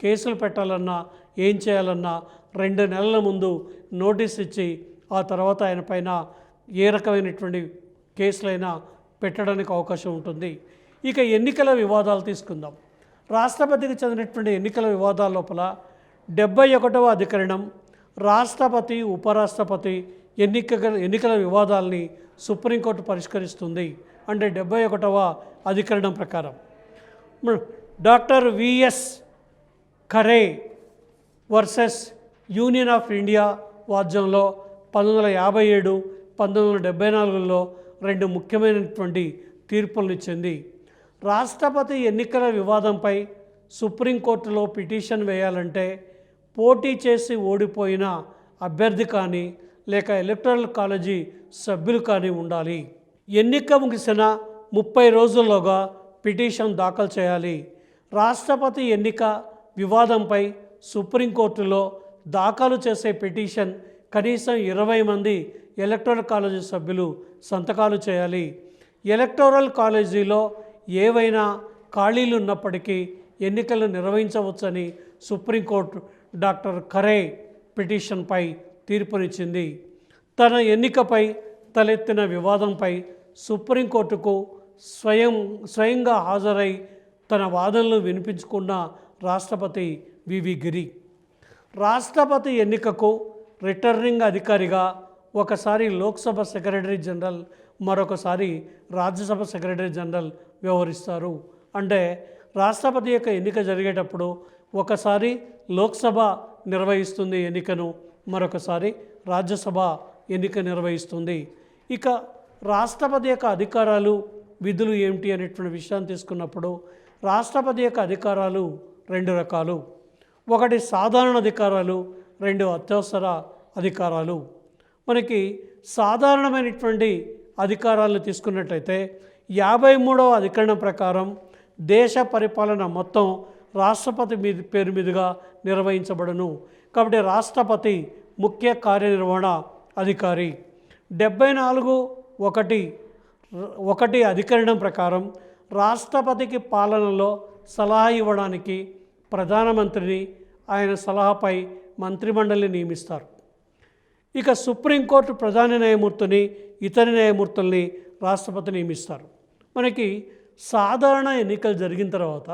S1: కేసులు పెట్టాలన్నా ఏం చేయాలన్నా 2 నెలల ముందు నోటీస్ ఇచ్చి ఆ తర్వాత ఆయన పైన ఏ రకమైనటువంటి కేసులైనా పెట్టడానికి అవకాశం ఉంటుంది. ఇక ఎన్నికల వివాదాలు తీసుకుందాం. రాష్ట్రపతికి చెందినటువంటి ఎన్నికల వివాదాల లోపల 71వ అధికరణం రాష్ట్రపతి, ఉపరాష్ట్రపతి ఎన్నికల వివాదాలని సుప్రీంకోర్టు పరిష్కరిస్తుంది. అంటే 71వ అధికరణం ప్రకారం doctor V S Khare versus union of India వాద్యంలో 1957, 1974లో 2 ముఖ్యమైనటువంటి తీర్పులను ఇచ్చింది. రాష్ట్రపతి ఎన్నికల వివాదంపై సుప్రీంకోర్టులో పిటిషన్ వేయాలంటే పోటీ చేసి ఓడిపోయిన అభ్యర్థి కానీ లేక ఎలక్టరల్ కాలేజీ సభ్యులు కానీ ఉండాలి. ఎన్నిక ముగిసిన 30 రోజుల్లోగా పిటిషన్ దాఖలు చేయాలి. రాష్ట్రపతి ఎన్నిక వివాదంపై సుప్రీంకోర్టులో దాఖలు చేసే పిటిషన్ కనీసం 20 మంది ఎలక్టరల్ కాలేజీ సభ్యులు సంతకాలు చేయాలి. ఎలక్టోరల్ కాలేజీలో ఏవైనా ఖాళీలు ఉన్నప్పటికీ ఎన్నికలు నిర్వహించవచ్చని సుప్రీంకోర్టు డాక్టర్ ఖరే పిటిషన్పై తీర్పునిచ్చింది. తన ఎన్నికపై తలెత్తిన వివాదంపై సుప్రీంకోర్టుకు స్వయంగా హాజరై తన వాదనలు వినిపించుకున్న రాష్ట్రపతి వివి గిరి రాష్ట్రపతి ఎన్నికకు రిటర్నింగ్ అధికారిగా ఒకసారి లోక్సభ సెక్రటరీ జనరల్, మరొకసారి రాజ్యసభ సెక్రటరీ జనరల్ వ్యవహరిస్తారు. అంటే రాష్ట్రపతి యొక్క ఎన్నిక జరిగేటప్పుడు ఒకసారి లోక్సభ నిర్వహిస్తుంది ఎన్నికను, మరొకసారి రాజ్యసభ ఎన్నిక నిర్వహిస్తుంది. ఇక రాష్ట్రపతి యొక్క అధికారాలు, విధులు ఏమిటి అనేటువంటి విషయాన్ని తీసుకున్నప్పుడు రాష్ట్రపతి యొక్క అధికారాలు 2 రకాలు. ఒకటి సాధారణ అధికారాలు, 2 అత్యవసర అధికారాలు. మనకి సాధారణమైనటువంటి అధికారాలను తీసుకున్నట్లయితే 53వ అధికరణం ప్రకారం దేశ పరిపాలన మొత్తం రాష్ట్రపతి పేరు మీదుగా నిర్వహించబడును. కాబట్టి రాష్ట్రపతి ముఖ్య కార్యనిర్వహణ అధికారి. 74(1) అధికరణం ప్రకారం రాష్ట్రపతికి పాలనలో సలహా ఇవ్వడానికి ప్రధానమంత్రిని, ఆయన సలహాపై మంత్రిమండలిని నియమిస్తారు. ఇక సుప్రీంకోర్టు ప్రధాన న్యాయమూర్తిని, ఇతర న్యాయమూర్తుల్ని రాష్ట్రపతి నియమిస్తారు. మనకి సాధారణ ఎన్నికలు జరిగిన తర్వాత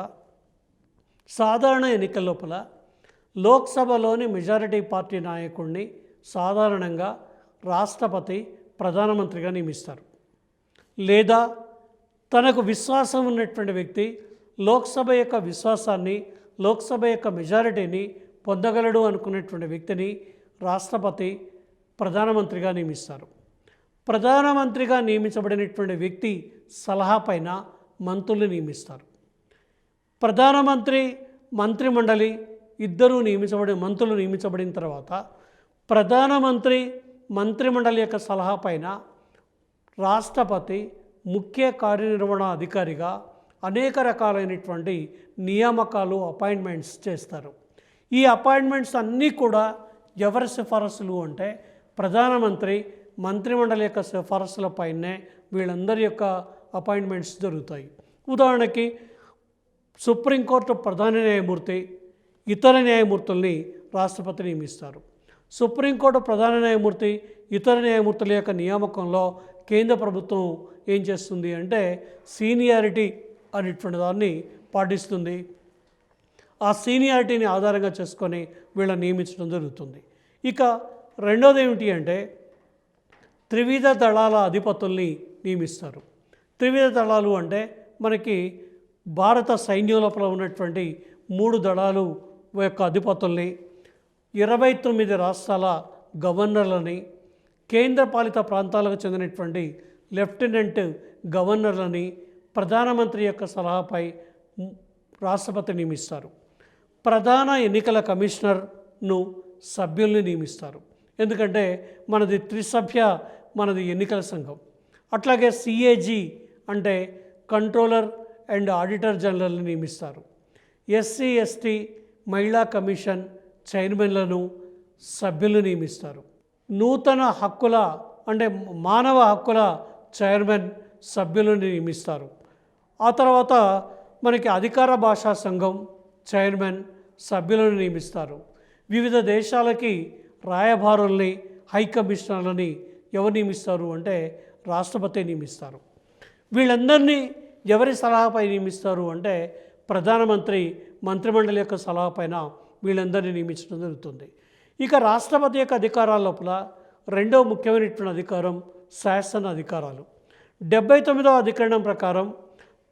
S1: సాధారణ ఎన్నికల లోపల లోక్సభలోని మెజారిటీ పార్టీ నాయకుడిని సాధారణంగా రాష్ట్రపతి ప్రధానమంత్రిగా నియమిస్తారు. లేదా తనకు విశ్వాసం ఉన్నటువంటి వ్యక్తి లోక్సభ యొక్క విశ్వాసాన్ని, లోక్సభ యొక్క మెజారిటీని పొందగలడు అనుకునేటువంటి వ్యక్తిని రాష్ట్రపతి ప్రధానమంత్రిగా నియమిస్తారు. ప్రధానమంత్రిగా నియమించబడినటువంటి వ్యక్తి సలహా పైన మంత్రులు నియమిస్తారు. ప్రధానమంత్రి, మంత్రిమండలి ఇద్దరూ మంత్రులు నియమించబడిన తర్వాత ప్రధానమంత్రి, మంత్రిమండలి యొక్క సలహా పైన రాష్ట్రపతి ముఖ్య కార్యనిర్వహణ అధికారిగా అనేక రకాలైనటువంటి నియామకాలు, అపాయింట్మెంట్స్ చేస్తారు. ఈ అపాయింట్మెంట్స్ అన్నీ కూడా ఎవరి సిఫారసులు అంటే ప్రధానమంత్రి, మంత్రిమండలి యొక్క సిఫారసుల పైనే వీళ్ళందరి యొక్క అపాయింట్మెంట్స్ జరుగుతాయి. ఉదాహరణకి సుప్రీంకోర్టు ప్రధాన న్యాయమూర్తి, ఇతర న్యాయమూర్తుల్ని రాష్ట్రపతి నియమిస్తారు. సుప్రీంకోర్టు ప్రధాన న్యాయమూర్తి, ఇతర న్యాయమూర్తుల యొక్క నియామకంలో కేంద్ర ప్రభుత్వం ఏం చేస్తుంది అంటే సీనియారిటీ అనేటువంటి దాన్ని పాటిస్తుంది. ఆ సీనియారిటీని ఆధారంగా చేసుకొని వీళ్ళని నియమించడం జరుగుతుంది. ఇక రెండోది ఏమిటి అంటే త్రివిధ దళాల అధిపతుల్ని నియమిస్తారు. త్రివిధ దళాలు అంటే మనకి భారత సైన్యం లోపల ఉన్నటువంటి 3 దళాలు యొక్క అధిపతుల్ని, 29 రాష్ట్రాల గవర్నర్లని, కేంద్రపాలిత ప్రాంతాలకు చెందినటువంటి లెఫ్టినెంట్ గవర్నర్లని ప్రధానమంత్రి యొక్క సలహాపై రాష్ట్రపతి నియమిస్తారు. ప్రధాన ఎన్నికల కమిషనర్ను సభ్యుల్ని నియమిస్తారు. ఎందుకంటే మనది త్రిసభ్య ఎన్నికల సంఘం. అట్లాగే సిఏజీ అంటే కంట్రోలర్ అండ్ ఆడిటర్ జనరల్ని నియమిస్తారు. ఎస్సీ ఎస్టీ మహిళా కమిషన్ చైర్మన్లను సభ్యులు నియమిస్తారు. నూతన హక్కుల అంటే మానవ హక్కుల చైర్మన్ సభ్యులను నియమిస్తారు. ఆ తర్వాత మనకి అధికార భాషా సంఘం చైర్మన్ సభ్యులను నియమిస్తారు. వివిధ దేశాలకి రాయబారుల్ని, హై కమిషనర్లని ఎవరు నియమిస్తారు అంటే రాష్ట్రపతి నియమిస్తారు. వీళ్ళందరినీ ఎవరి సలహాపై నియమిస్తారు అంటే ప్రధానమంత్రి మంత్రిమండలి యొక్క సలహాపైన వీళ్ళందరినీ నియమించడం జరుగుతుంది. ఇక రాష్ట్రపతి యొక్క అధికారాల లోపల రెండో ముఖ్యమైనటువంటి అధికారం శాసన అధికారాలు. 79వ అధికరణం ప్రకారం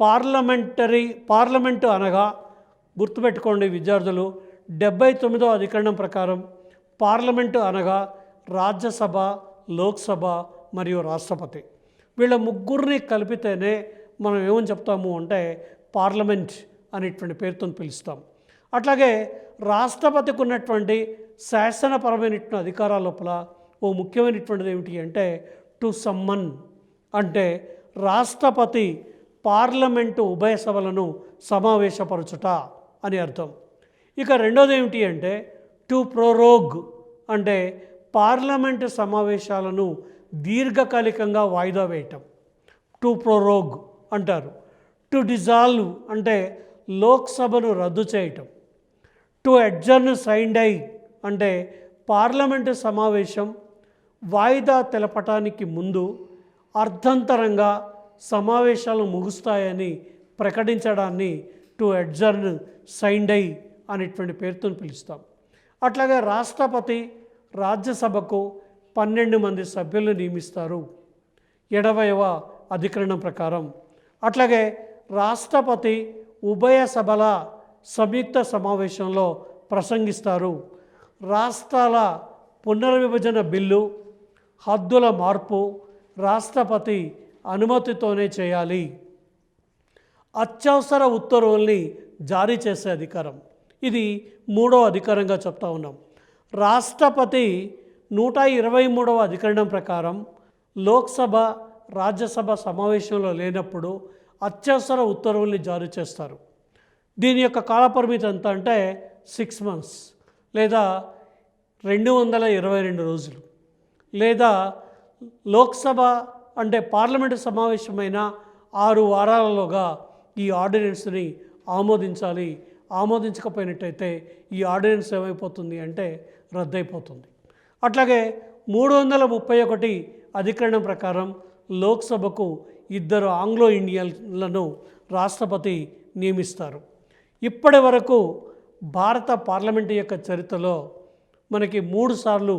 S1: పార్లమెంటు అనగా గుర్తుపెట్టుకోండి విద్యార్థులు, 79వ అధికరణం ప్రకారం పార్లమెంటు అనగా రాజ్యసభ, లోక్సభ మరియు రాష్ట్రపతి. వీళ్ళ ముగ్గురిని కలిపితేనే మనం ఏమని చెప్తాము అంటే పార్లమెంట్ అనేటువంటి పేరుతో పిలుస్తాం. అట్లాగే రాష్ట్రపతికి ఉన్నటువంటి శాసనపరమైనటువంటి అధికారాల లోపల ఓ ముఖ్యమైనటువంటిది ఏమిటి అంటే టు సమ్మన్ అంటే రాష్ట్రపతి పార్లమెంటు ఉభయ సభలను సమావేశపరచుట అని అర్థం. ఇక రెండోది ఏమిటి అంటే టు ప్రోరోగ్ అంటే పార్లమెంటు సమావేశాలను దీర్ఘకాలికంగా వాయిదా వేయటం టు ప్రోరోగ్ అంటారు. టు డిజాల్వ్ అంటే లోక్సభను రద్దు చేయటం. టు అడ్జర్న్ సైండై అంటే పార్లమెంటు సమావేశం వాయిదా తెలపటానికి ముందు అర్ధంతరంగా సమావేశాలు ముగుస్తాయని ప్రకటించడాన్ని టు అడ్జర్న్ సైండై అనేటువంటి పేరుతో పిలుస్తాం. అట్లాగే రాష్ట్రపతి రాజ్యసభకు 12 మంది సభ్యులను నియమిస్తారు 80వ అధికరణం ప్రకారం. అట్లాగే రాష్ట్రపతి ఉభయ సభల సంయుక్త సమావేశంలో ప్రసంగిస్తారు. రాష్ట్రాల పునర్విభజన బిల్లు, హద్దుల మార్పు రాష్ట్రపతి అనుమతితోనే చేయాలి. అత్యవసర ఉత్తర్వుల్ని జారీ చేసే అధికారం, ఇది 3వ అధికారంగా చెప్తా ఉన్నాం. రాష్ట్రపతి 123వ అధికరణం ప్రకారం లోక్సభ, రాజ్యసభ సమావేశంలో లేనప్పుడు అత్యవసర ఉత్తర్వుల్ని జారీ చేస్తారు. దీని యొక్క కాలపరిమితి ఎంత అంటే 6 months లేదా 222 రోజులు, లేదా లోక్సభ అంటే పార్లమెంటు సమావేశమైన 6 వారాలలోగా ఈ ఆర్డినెన్స్ని ఆమోదించాలి. ఆమోదించకపోయినట్టయితే ఈ ఆర్డినెన్స్ ఏమైపోతుంది అంటే రద్దయిపోతుంది. అట్లాగే 331 అధికరణం ప్రకారం లోక్సభకు 2 ఆంగ్లో ఇండియన్లను రాష్ట్రపతి నియమిస్తారు. ఇప్పటి వరకు భారత పార్లమెంటు యొక్క చరిత్రలో మనకి 3 సార్లు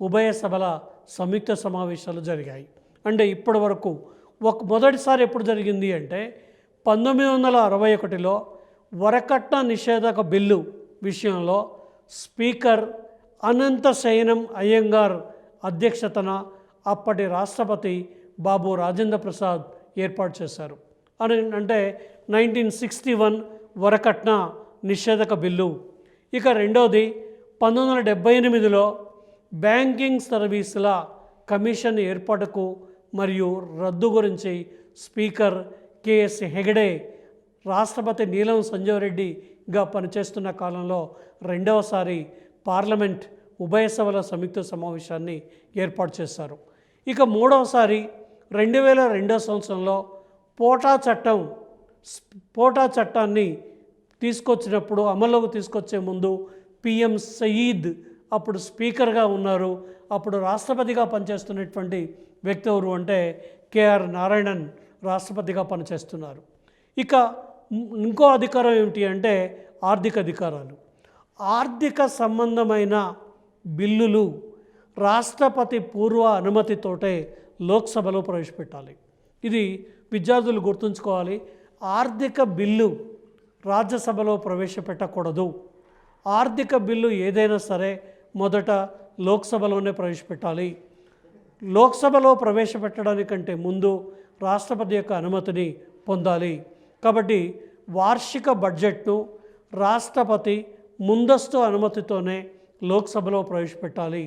S1: ఉభయ సభల సంయుక్త సమావేశాలు జరిగాయి. అంటే ఇప్పటి వరకు మొదటిసారి ఎప్పుడు జరిగింది అంటే 1961లో వరకట్న నిషేధక బిల్లు విషయంలో స్పీకర్ అనంత శయనం అయ్యంగార్ అధ్యక్షతన అప్పటి రాష్ట్రపతి బాబు రాజేంద్ర ప్రసాద్ ఏర్పాటు చేశారు. అంటే 1961 వరకట్న నిషేధక బిల్లు. ఇక రెండోది 1978లో బ్యాంకింగ్ సర్వీసుల కమిషన్ ఏర్పాటుకు మరియు రద్దు గురించి స్పీకర్ కెఎస్ హెగడే రాష్ట్రపతి నీలం సంజీవ్ రెడ్డిగా పనిచేస్తున్న కాలంలో రెండవసారి పార్లమెంట్ ఉభయ సభల సంయుక్త సమావేశాన్ని ఏర్పాటు చేశారు. ఇక మూడవసారి 2002 సంవత్సరంలో పోటా చట్టాన్ని తీసుకొచ్చినప్పుడు అమల్లోకి తీసుకొచ్చే ముందు పిఎం సయీద్ అప్పుడు స్పీకర్గా ఉన్నారు. అప్పుడు రాష్ట్రపతిగా పనిచేస్తున్నటువంటి వ్యక్తి ఎవరు అంటే కేఆర్ నారాయణన్ రాష్ట్రపతిగా పనిచేస్తున్నారు. ఇక ఇంకో అధికారం ఏమిటి అంటే ఆర్థిక అధికారాలు. ఆర్థిక సంబంధమైన బిల్లులు రాష్ట్రపతి పూర్వ అనుమతితోటే లోక్సభలో ప్రవేశపెట్టాలి. ఇది విద్యార్థులు గుర్తుంచుకోవాలి. ఆర్థిక బిల్లు రాజ్యసభలో ప్రవేశపెట్టకూడదు. ఆర్థిక బిల్లు ఏదైనా సరే మొదట లోక్సభలోనే ప్రవేశపెట్టాలి. లోక్సభలో ప్రవేశపెట్టడానికంటే ముందు రాష్ట్రపతి యొక్క అనుమతిని పొందాలి. కాబట్టి వార్షిక బడ్జెట్ను రాష్ట్రపతి ముందస్తు అనుమతితోనే లోక్సభలో ప్రవేశపెట్టాలి.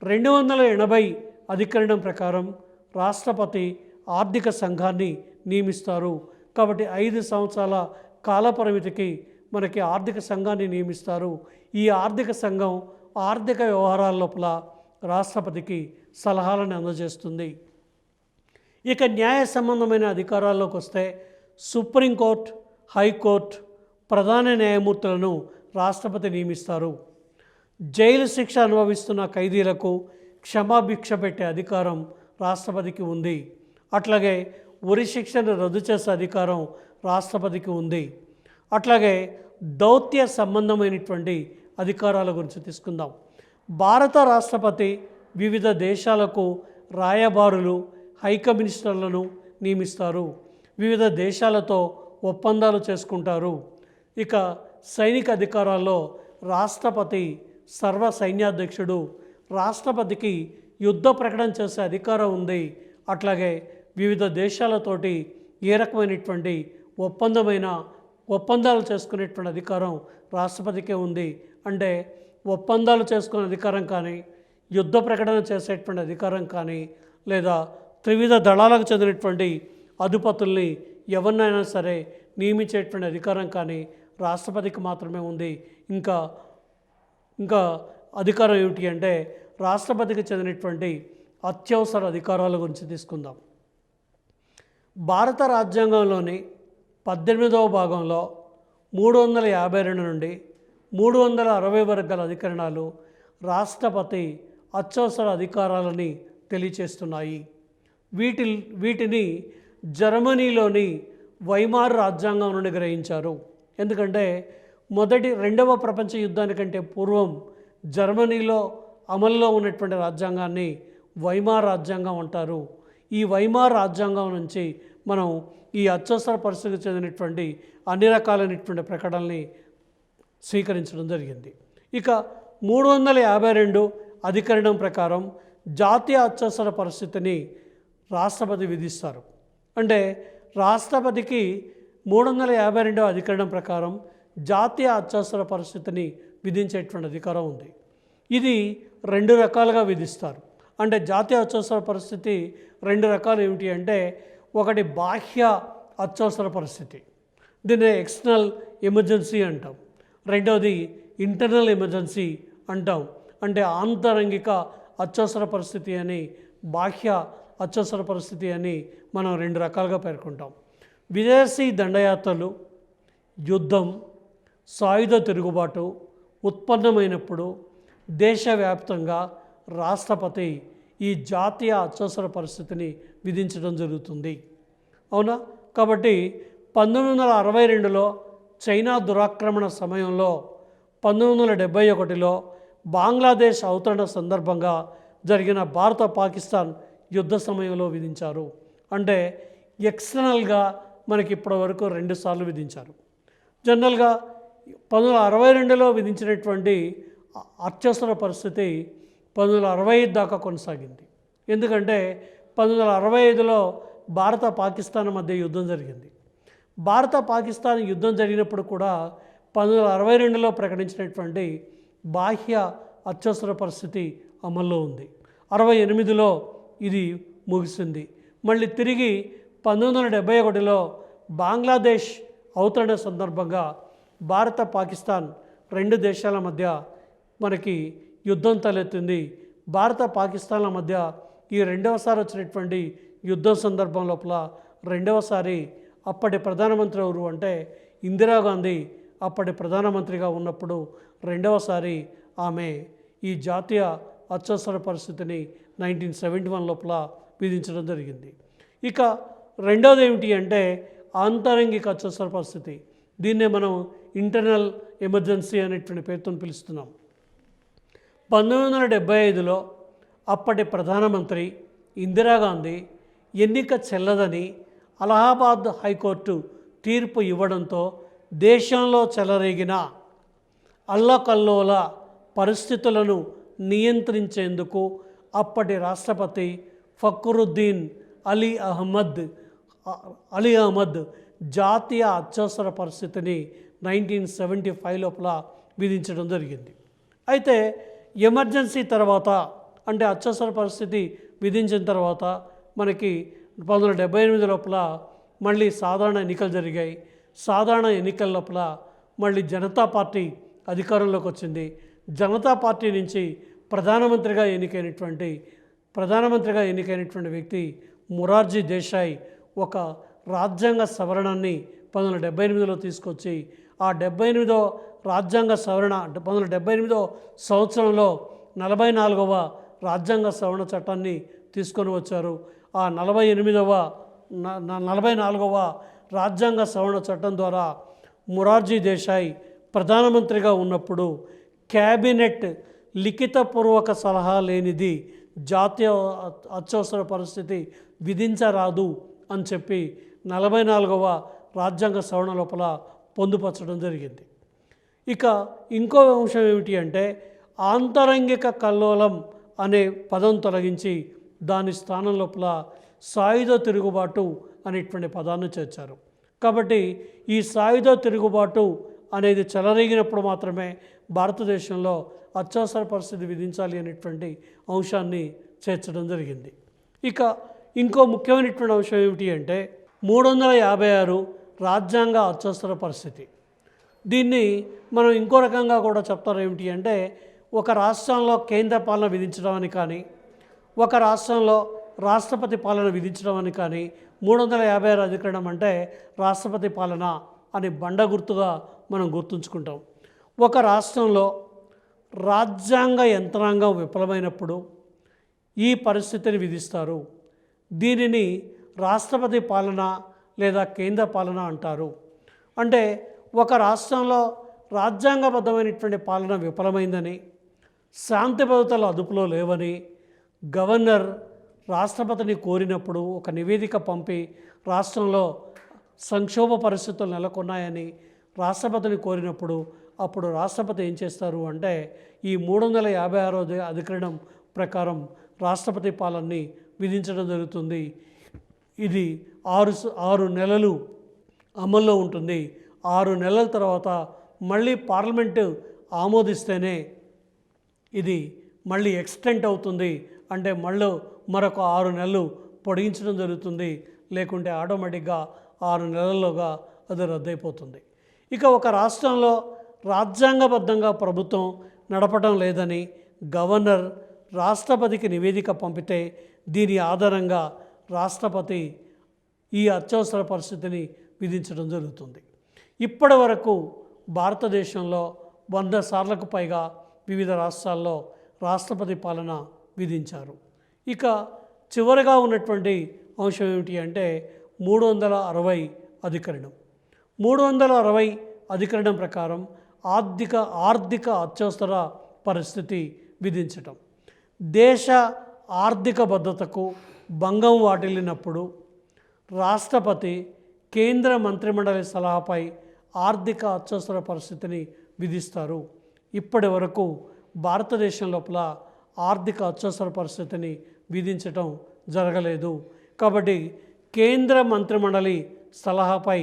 S1: 280 అధికరణం ప్రకారం రాష్ట్రపతి ఆర్థిక సంఘాన్ని నియమిస్తారు. కాబట్టి 5 సంవత్సరాల కాలపరిమితికి మనకి ఆర్థిక సంఘాన్ని నియమిస్తారు. ఈ ఆర్థిక సంఘం ఆర్థిక వ్యవహారాల లోపల రాష్ట్రపతికి సలహాలను అందజేస్తుంది. ఇక న్యాయ సంబంధమైన అధికారాల్లోకి వస్తే సుప్రీంకోర్టు, హైకోర్టు ప్రధాన న్యాయమూర్తులను రాష్ట్రపతి నియమిస్తారు. జైలు శిక్ష అనుభవిస్తున్న ఖైదీలకు క్షమాభిక్ష పెట్టే అధికారం రాష్ట్రపతికి ఉంది. అట్లాగే ఉరి శిక్షను రద్దు చేసే అధికారం రాష్ట్రపతికి ఉంది. అట్లాగే దౌత్య సంబంధమైనటువంటి అధికారాల గురించి తీసుకుందాం. భారత రాష్ట్రపతి వివిధ దేశాలకు రాయబారులు, హైకమినిస్టర్లను నియమిస్తారు. వివిధ దేశాలతో ఒప్పందాలు చేసుకుంటారు. ఇక సైనిక అధికారాల్లో రాష్ట్రపతి సర్వ సైన్యాధ్యక్షుడు. రాష్ట్రపతికి యుద్ధ ప్రకటన చేసే అధికారం ఉంది. అట్లాగే వివిధ దేశాలతోటి ఏ రకమైనటువంటి ఒప్పందాలు చేసుకునేటువంటి అధికారం రాష్ట్రపతికే ఉంది. అంటే ఒప్పందాలు చేసుకునే అధికారం కానీ, యుద్ధ ప్రకటన చేసేటువంటి అధికారం కానీ, లేదా త్రివిధ దళాలకు చెందినటువంటి అధిపతుల్ని ఎవరినైనా సరే నియమించేటువంటి అధికారం కానీ రాష్ట్రపతికి మాత్రమే ఉంది. ఇంకా అధికారం ఏమిటి అంటే రాష్ట్రపతికి చెందినటువంటి అత్యవసర అధికారాల గురించి తీసుకుందాం. భారత రాజ్యాంగంలోని 18వ భాగంలో 352 నుండి 360 వరకు గల అధికరణాలు రాష్ట్రపతి అత్యవసర అధికారాలని తెలియచేస్తున్నాయి. వీటిని జర్మనీలోని వైమార్ రాజ్యాంగం నుండి గ్రహించారు. ఎందుకంటే రెండవ ప్రపంచ యుద్ధానికంటే పూర్వం జర్మనీలో అమల్లో ఉన్నటువంటి రాజ్యాంగాన్ని వైమార్ రాజ్యాంగం అంటారు. ఈ వైమార్ రాజ్యాంగం నుంచి మనం ఈ అత్యవసర పరిస్థితికి చెందినటువంటి అన్ని రకాలైనటువంటి ప్రకటనల్ని స్వీకరించడం జరిగింది. ఇక 352 అధికరణం ప్రకారం జాతీయ అత్యవసర పరిస్థితిని రాష్ట్రపతి విధిస్తారు. అంటే రాష్ట్రపతికి 352వ అధికరణం ప్రకారం జాతీయ అత్యవసర పరిస్థితిని విధించేటువంటి అధికారం ఉంది. ఇది 2 రకాలుగా విధిస్తారు. అంటే జాతీయ అత్యవసర పరిస్థితి 2 రకాలు ఏమిటి అంటే, ఒకటి బాహ్య అత్యవసర పరిస్థితి, దీన్ని ఎక్స్టర్నల్ ఎమర్జెన్సీ అంటాం. రెండవది ఇంటర్నల్ ఎమర్జెన్సీ అంటాం. అంటే ఆంతరంగిక అత్యవసర పరిస్థితి అని, బాహ్య అత్యవసర పరిస్థితి అని మనం 2 రకాలుగా పేర్కొంటాం. విదేశీ దండయాత్రలు, యుద్ధం, సాయుధ తిరుగుబాటు ఉత్పన్నమైనప్పుడు దేశవ్యాప్తంగా రాష్ట్రపతి ఈ జాతీయ అత్యవసర పరిస్థితిని విధించడం జరుగుతుంది. అవునా? కాబట్టి 1962లో చైనా దురాక్రమణ సమయంలో, 1971లో బంగ్లాదేశ్ అవతరణ సందర్భంగా జరిగిన భారత పాకిస్తాన్ యుద్ధ సమయంలో విధించారు. అంటే ఎక్స్టర్నల్గా మనకి ఇప్పటివరకు 2 సార్లు విధించారు. జనరల్గా 1962లో విధించినటువంటి అత్యవసర పరిస్థితి 1965 దాకా కొనసాగింది. ఎందుకంటే 1965లో భారత పాకిస్తాన్ మధ్య యుద్ధం జరిగింది. భారత పాకిస్తాన్ యుద్ధం జరిగినప్పుడు కూడా 1962లో ప్రకటించినటువంటి బాహ్య అత్యవసర పరిస్థితి అమల్లో ఉంది. 68లో ఇది ముగిసింది. మళ్ళీ తిరిగి 1971లో బంగ్లాదేశ్ అవతరణ సందర్భంగా భారత పాకిస్తాన్ 2 దేశాల మధ్య మనకి యుద్ధం తలెత్తింది. భారత పాకిస్తాన్ల మధ్య ఈ 2వసారి వచ్చినటువంటి యుద్ధం సందర్భం లోపల 2వసారి అప్పటి ప్రధానమంత్రి ఎవరు అంటే ఇందిరాగాంధీ అప్పటి ప్రధానమంత్రిగా ఉన్నప్పుడు రెండవసారి ఆమె ఈ జాతీయ అత్యవసర పరిస్థితిని 1971 లోపల విధించడం జరిగింది. ఇక రెండవది ఏమిటి అంటే ఆంతరంగిక అత్యవసర పరిస్థితి. దీన్నే మనం ఇంటర్నల్ ఎమర్జెన్సీ అనేటువంటి పేరుతో పిలుస్తున్నాం. 1975లో అప్పటి ప్రధానమంత్రి ఇందిరాగాంధీ ఎన్నిక చెల్లదని అలహాబాద్ హైకోర్టు తీర్పు ఇవ్వడంతో దేశంలో చెలరేగిన అల్లకల్లోల పరిస్థితులను నియంత్రించేందుకు అప్పటి రాష్ట్రపతి ఫక్రుద్దీన్ అలీ అహ్మద్ జాతీయ అత్యవసర పరిస్థితిని 1975 లోపల విధించడం జరిగింది. అయితే ఎమర్జెన్సీ తర్వాత అంటే అత్యవసర పరిస్థితి విధించిన తర్వాత మనకి 1978 లోపల మళ్ళీ సాధారణ ఎన్నికలు జరిగాయి. సాధారణ ఎన్నికల లోపల మళ్ళీ జనతా పార్టీ అధికారంలోకి వచ్చింది. జనతా పార్టీ నుంచి ప్రధానమంత్రిగా ఎన్నికైనటువంటి వ్యక్తి మొరార్జీ దేశాయ్ ఒక రాజ్యాంగ సవరణని 1978లో తీసుకొచ్చి ఆ 78వ రాజ్యాంగ సవరణ 1978 సంవత్సరంలో 44వ రాజ్యాంగ సవరణ చట్టాన్ని తీసుకొని వచ్చారు. ఆ 44వ రాజ్యాంగ సవరణ చట్టం ద్వారా మొరార్జీ దేశాయ్ ప్రధానమంత్రిగా ఉన్నప్పుడు క్యాబినెట్ లిఖితపూర్వక సలహా లేనిది జాతీయ అత్యవసర పరిస్థితి విధించరాదు అని చెప్పి 44వ రాజ్యాంగ సవరణ లోపల పొందుపరచడం జరిగింది. ఇక ఇంకో అంశం ఏమిటి అంటే ఆంతరంగిక కల్లోలం అనే పదం తొలగించి దాని స్థానం లోపల సాయుధ తిరుగుబాటు అనేటువంటి పదాన్ని చేర్చారు. కాబట్టి ఈ సాయుధ తిరుగుబాటు అనేది చెలరేగినప్పుడు మాత్రమే భారతదేశంలో అత్యవసర పరిస్థితి విధించాలి అనేటువంటి అంశాన్ని చేర్చడం జరిగింది. ఇక ఇంకో ముఖ్యమైనటువంటి అంశం ఏమిటి అంటే 356 రాజ్యాంగ అత్యవసర పరిస్థితి. దీన్ని మనం ఇంకో రకంగా కూడా చెప్తారు. ఏమిటి అంటే ఒక రాష్ట్రంలో కేంద్ర పాలన విధించడం అని కానీ ఒక రాష్ట్రంలో రాష్ట్రపతి పాలన విధించడం అని కానీ 356 అధికరణం అంటే రాష్ట్రపతి పాలన అని బండ గుర్తుగా మనం గుర్తుంచుకుంటాం. ఒక రాష్ట్రంలో రాజ్యాంగ యంత్రాంగం విఫలమైనప్పుడు ఈ పరిస్థితిని విధిస్తారు. దీనిని రాష్ట్రపతి పాలన లేదా కేంద్ర పాలన అంటారు. అంటే ఒక రాష్ట్రంలో రాజ్యాంగబద్ధమైనటువంటి పాలన విఫలమైందని, శాంతి భద్రతలు అదుపులో లేవని గవర్నర్ రాష్ట్రపతిని కోరినప్పుడు ఒక నివేదిక పంపి రాష్ట్రంలో సంక్షోభ పరిస్థితులు నెలకొన్నాయని రాష్ట్రపతిని కోరినప్పుడు అప్పుడు రాష్ట్రపతి ఏం చేస్తారు అంటే ఈ 356వ అధికరణం ప్రకారం రాష్ట్రపతి పాలనని విధించడం జరుగుతుంది. ఇది 6 నెలలు అమల్లో ఉంటుంది. 6 నెలల తర్వాత మళ్ళీ పార్లమెంటు ఆమోదిస్తేనే ఇది మళ్ళీ ఎక్స్టెంట్ అవుతుంది. అంటే మరొక 6 నెలలు పొడిగించడం జరుగుతుంది. లేకుంటే ఆటోమేటిక్గా 6 నెలల్లోగా అది రద్దయిపోతుంది. ఇక ఒక రాష్ట్రంలో రాజ్యాంగబద్ధంగా ప్రభుత్వం నడపడం లేదని గవర్నర్ రాష్ట్రపతికి నివేదిక పంపితే దీని ఆధారంగా రాష్ట్రపతి ఈ అత్యవసర పరిస్థితిని విధించడం జరుగుతుంది. ఇప్పటి వరకు భారతదేశంలో 100 సార్లకు పైగా వివిధ రాష్ట్రాల్లో రాష్ట్రపతి పాలన విధించారు. ఇక చివరిగా ఉన్నటువంటి అంశం ఏమిటి అంటే 360 అధికరణం. 360 అధికరణం ప్రకారం ఆర్థిక అత్యవసర పరిస్థితి విధించటం. దేశ ఆర్థిక భద్రతకు భంగం వాటిల్లినప్పుడు రాష్ట్రపతి కేంద్ర మంత్రిమండలి సలహాపై ఆర్థిక అత్యవసర పరిస్థితిని విధిస్తారు. ఇప్పటి వరకు భారతదేశం లోపల ఆర్థిక అత్యవసర పరిస్థితిని విధించటం జరగలేదు. కాబట్టి కేంద్ర మంత్రిమండలి సలహాపై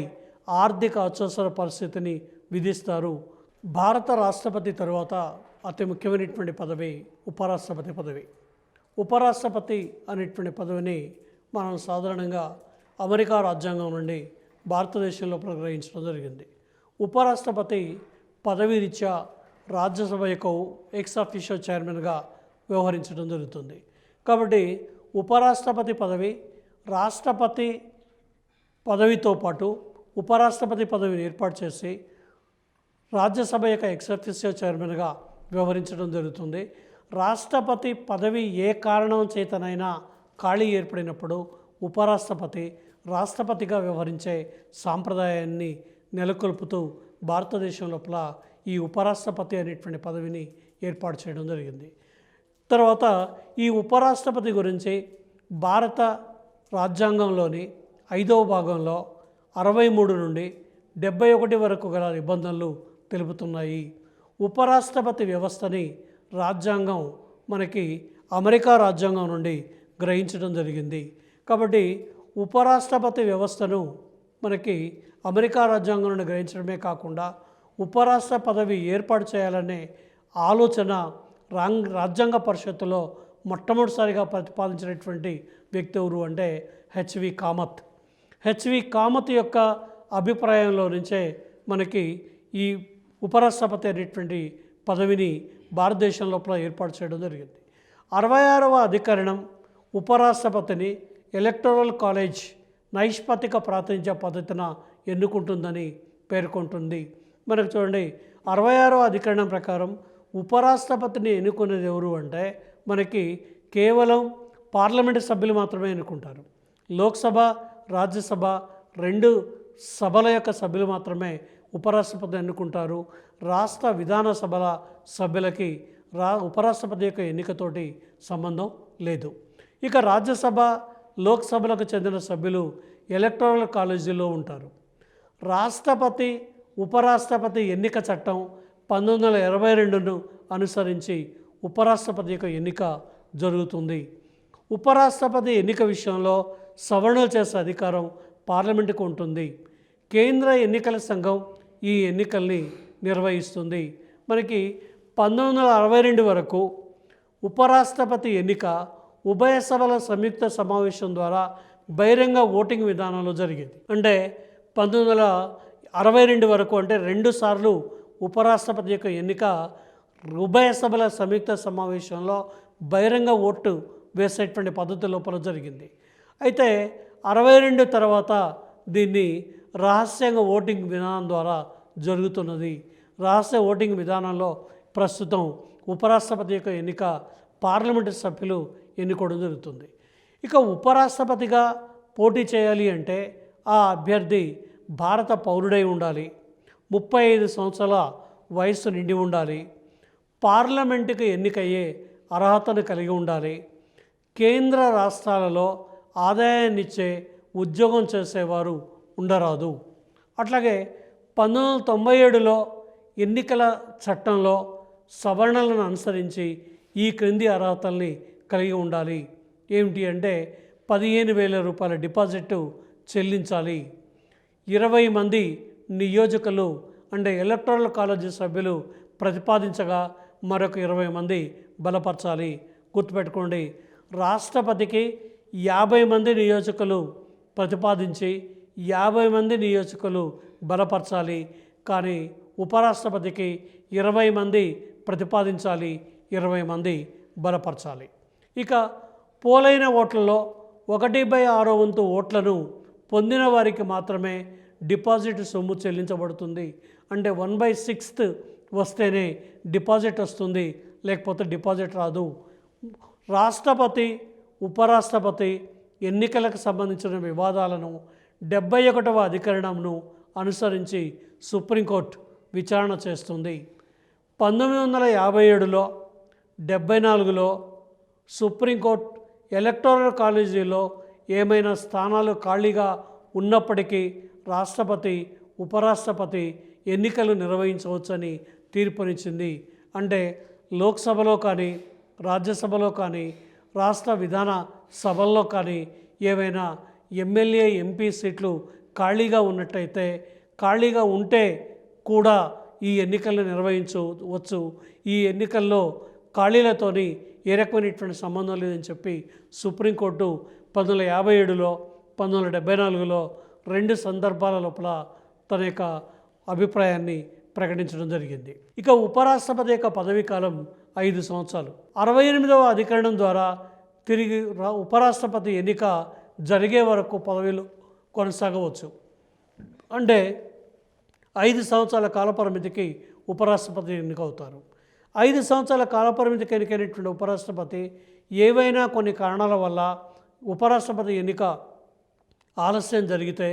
S1: ఆర్థిక అత్యవసర పరిస్థితిని విధిస్తారు. భారత రాష్ట్రపతి తరువాత అతి ముఖ్యమైనటువంటి పదవి ఉపరాష్ట్రపతి పదవి. ఉపరాష్ట్రపతి అనేటువంటి పదవిని మనం సాధారణంగా అమెరికా రాజ్యాంగం నుండి భారతదేశంలో గ్రహించడం జరిగింది. ఉపరాష్ట్రపతి పదవి రీత్యా రాజ్యసభ యొక్క ఎక్స్ అఫీషియో చైర్మన్గా వ్యవహరించడం జరుగుతుంది. కాబట్టి ఉపరాష్ట్రపతి పదవి రాష్ట్రపతి పదవితో పాటు ఉపరాష్ట్రపతి పదవిని ఏర్పాటు చేసి రాజ్యసభ యొక్క ఎక్స్-అఫీషియో చైర్మన్గా వ్యవహరించడం జరుగుతుంది. రాష్ట్రపతి పదవి ఏ కారణం చేతనైనా ఖాళీ ఏర్పడినప్పుడు ఉపరాష్ట్రపతి రాష్ట్రపతిగా వ్యవహరించే సాంప్రదాయాన్ని నెలకొల్పుతూ భారతదేశం లోపల ఈ ఉపరాష్ట్రపతి అనేటువంటి పదవిని ఏర్పాటు చేయడం జరిగింది. తర్వాత ఈ ఉపరాష్ట్రపతి గురించి భారత రాజ్యాంగంలోని 5వ భాగంలో 63 నుండి 71 వరకు గల నిబంధనలు తెలుపుతున్నాయి. ఉపరాష్ట్రపతి వ్యవస్థని రాజ్యాంగం మనకి అమెరికా రాజ్యాంగం నుండి గ్రహించడం జరిగింది. కాబట్టి ఉపరాష్ట్రపతి వ్యవస్థను మనకి అమెరికా రాజ్యాంగం నుండి గ్రహించడమే కాకుండా ఉపరాష్ట్ర పదవి ఏర్పాటు చేయాలనే ఆలోచన రాజ్యాంగ పరిషత్తులో మొట్టమొదటిసారిగా ప్రతిపాదించినటువంటి వ్యక్తి ఎవరు అంటే హెచ్వి కామత్. హెచ్వి కామత్ యొక్క అభిప్రాయంలో నుంచే మనకి ఈ ఉపరాష్ట్రపతి అనేటువంటి పదవిని భారతదేశం లోపల ఏర్పాటు చేయడం జరిగింది. 66వ అధికరణం ఉపరాష్ట్రపతిని ఎలక్టోరల్ కాలేజ్ నైష్పతిక ప్రాతినిధ్య పద్ధతిన ఎన్నుకుంటుందని పేర్కొంటుంది. మనకు చూడండి, 66వ అధికరణం ప్రకారం ఉపరాష్ట్రపతిని ఎన్నుకునేది ఎవరు అంటే మనకి కేవలం పార్లమెంటు సభ్యులు మాత్రమే ఎన్నుకుంటారు. లోక్సభ, రాజ్యసభ 2 సభల యొక్క సభ్యులు మాత్రమే ఉపరాష్ట్రపతిని ఎన్నుకుంటారు. రాష్ట్ర విధాన సభల సభ్యులకి ఉపరాష్ట్రపతి యొక్క ఎన్నికతోటి సంబంధం లేదు. ఇక రాజ్యసభ, లోక్సభలకు చెందిన సభ్యులు ఎలక్టోరల్ కాలేజీలో ఉంటారు. రాష్ట్రపతి ఉపరాష్ట్రపతి ఎన్నిక చట్టం 1922ను అనుసరించి ఉపరాష్ట్రపతి యొక్క ఎన్నిక జరుగుతుంది. ఉపరాష్ట్రపతి ఎన్నిక విషయంలో సవరణలు చేసే అధికారం పార్లమెంటుకు ఉంటుంది. కేంద్ర ఎన్నికల సంఘం ఈ ఎన్నికల్ని నిర్వహిస్తుంది. మనకి 1962 వరకు ఉపరాష్ట్రపతి ఎన్నిక ఉభయ సభల సంయుక్త సమావేశం ద్వారా బహిరంగ ఓటింగ్ విధానంలో జరిగేది. అంటే 1962 వరకు అంటే 2 సార్లు ఉపరాష్ట్రపతి యొక్క ఎన్నిక ఉభయ సభల సంయుక్త సమావేశంలో బహిరంగ ఓటు వేసేటువంటి పద్ధతి లోపల జరిగింది. అయితే 62 తర్వాత దీన్ని రహస్యంగా ఓటింగ్ విధానం ద్వారా జరుగుతున్నది. రహస్య ఓటింగ్ విధానంలో ప్రస్తుతం ఉపరాష్ట్రపతి యొక్క ఎన్నిక పార్లమెంటు సభ్యులు ఎన్నుకోవడం జరుగుతుంది. ఇక ఉపరాష్ట్రపతిగా పోటీ చేయాలి అంటే ఆ అభ్యర్థి భారత పౌరుడై ఉండాలి, 35 సంవత్సరాల వయస్సు నిండి ఉండాలి, పార్లమెంటుకు ఎన్నికయ్యే అర్హతను కలిగి ఉండాలి, కేంద్ర రాష్ట్రాలలో ఆదాయాన్నిచ్చే ఉద్యోగం చేసేవారు ఉండరాదు. అట్లాగే 1997లో ఎన్నికల చట్టంలో సవరణలను అనుసరించి ఈ క్రింది అర్హతల్ని కలిగి ఉండాలి. ఏమిటి అంటే 15,000 రూపాయల డిపాజిట్ చెల్లించాలి, 20 మంది నియోజకులు అంటే ఎలక్టోరల్ కాలేజీ సభ్యులు ప్రతిపాదించగా మరొక 20 మంది బలపరచాలి. గుర్తుపెట్టుకోండి, రాష్ట్రపతికి 50 మంది నియోజకులు ప్రతిపాదించి 50 మంది నియోజకులు బలపరచాలి. కానీ ఉపరాష్ట్రపతికి 20 మంది ప్రతిపాదించాలి, 20 మంది బలపరచాలి. ఇక పోలైన ఓట్లలో 1/6 వంతు ఓట్లను పొందిన వారికి మాత్రమే డిపాజిట్ సొమ్ము చెల్లించబడుతుంది. అంటే 1/6 వస్తేనే డిపాజిట్ వస్తుంది, లేకపోతే డిపాజిట్ రాదు. రాష్ట్రపతి, ఉపరాష్ట్రపతి ఎన్నికలకు సంబంధించిన వివాదాలను 71వ అధికరణంను అనుసరించి సుప్రీంకోర్టు విచారణ చేస్తుంది. 1957లో 74లో సుప్రీంకోర్టు ఎలక్టోరల్ కాలేజీలో ఏమైనా స్థానాలు ఖాళీగా ఉన్నప్పటికీ రాష్ట్రపతి, ఉపరాష్ట్రపతి ఎన్నికలు నిర్వహించవచ్చని తీర్పునిచ్చింది. అంటే లోక్సభలో కానీ, రాజ్యసభలో కానీ, రాష్ట్ర విధాన సభల్లో కానీ ఏవైనా ఎమ్మెల్యే, ఎంపీ సీట్లు ఖాళీగా ఉన్నట్టయితే, ఖాళీగా ఉంటే కూడా ఈ ఎన్నికలను నిర్వహించవచ్చు. ఈ ఎన్నికల్లో ఖాళీలతోని ఏ రకమైనటువంటి సంబంధం లేదని చెప్పి సుప్రీంకోర్టు 1957లో, 1974లో 2 సందర్భాల లోపల తన యొక్క అభిప్రాయాన్ని ప్రకటించడం జరిగింది. ఇక ఉపరాష్ట్రపతి యొక్క పదవీ కాలం 5 సంవత్సరాలు. 68వ అధికరణం ద్వారా తిరిగి ఉపరాష్ట్రపతి ఎన్నిక జరిగే వరకు పదవిలో కొనసాగవచ్చు. అంటే 5 సంవత్సరాల కాలపరిమితికి ఉపరాష్ట్రపతి ఎన్నికవుతారు. 5 సంవత్సరాల కాలపరిమితికి ఎన్నికైనటువంటి ఉపరాష్ట్రపతి ఏవైనా కొన్ని కారణాల వల్ల ఉపరాష్ట్రపతి ఎన్నిక ఆలస్యం జరిగితే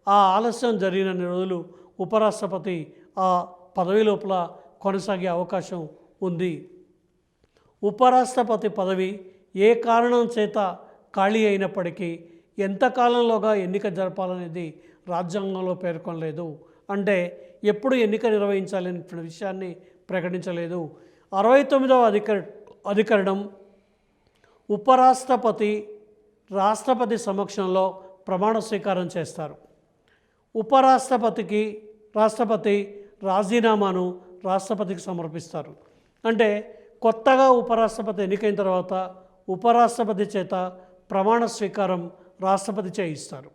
S1: ఆ ఆలస్యం జరిగినన్ని రోజులు ఉపరాష్ట్రపతి ఆ పదవి లోపల కొనసాగే అవకాశం ఉంది. ఉపరాష్ట్రపతి పదవి ఏ కారణం చేత ఖాళీ అయినప్పటికీ ఎంతకాలంలోగా ఎన్నిక జరపాలనేది రాజ్యాంగంలో పేర్కొనలేదు. అంటే ఎప్పుడు ఎన్నిక నిర్వహించాలనేటువంటి విషయాన్ని ప్రకటించలేదు. 69వ అధికరణం ఉపరాష్ట్రపతి రాష్ట్రపతి సమక్షంలో ప్రమాణ స్వీకారం చేస్తారు. రాష్ట్రపతి రాజీనామాను రాష్ట్రపతికి సమర్పిస్తారు. అంటే కొత్తగా ఉపరాష్ట్రపతి ఎన్నికైన తర్వాత ఉపరాష్ట్రపతి చేత ప్రమాణ స్వీకారం రాష్ట్రపతి చేయిస్తారు.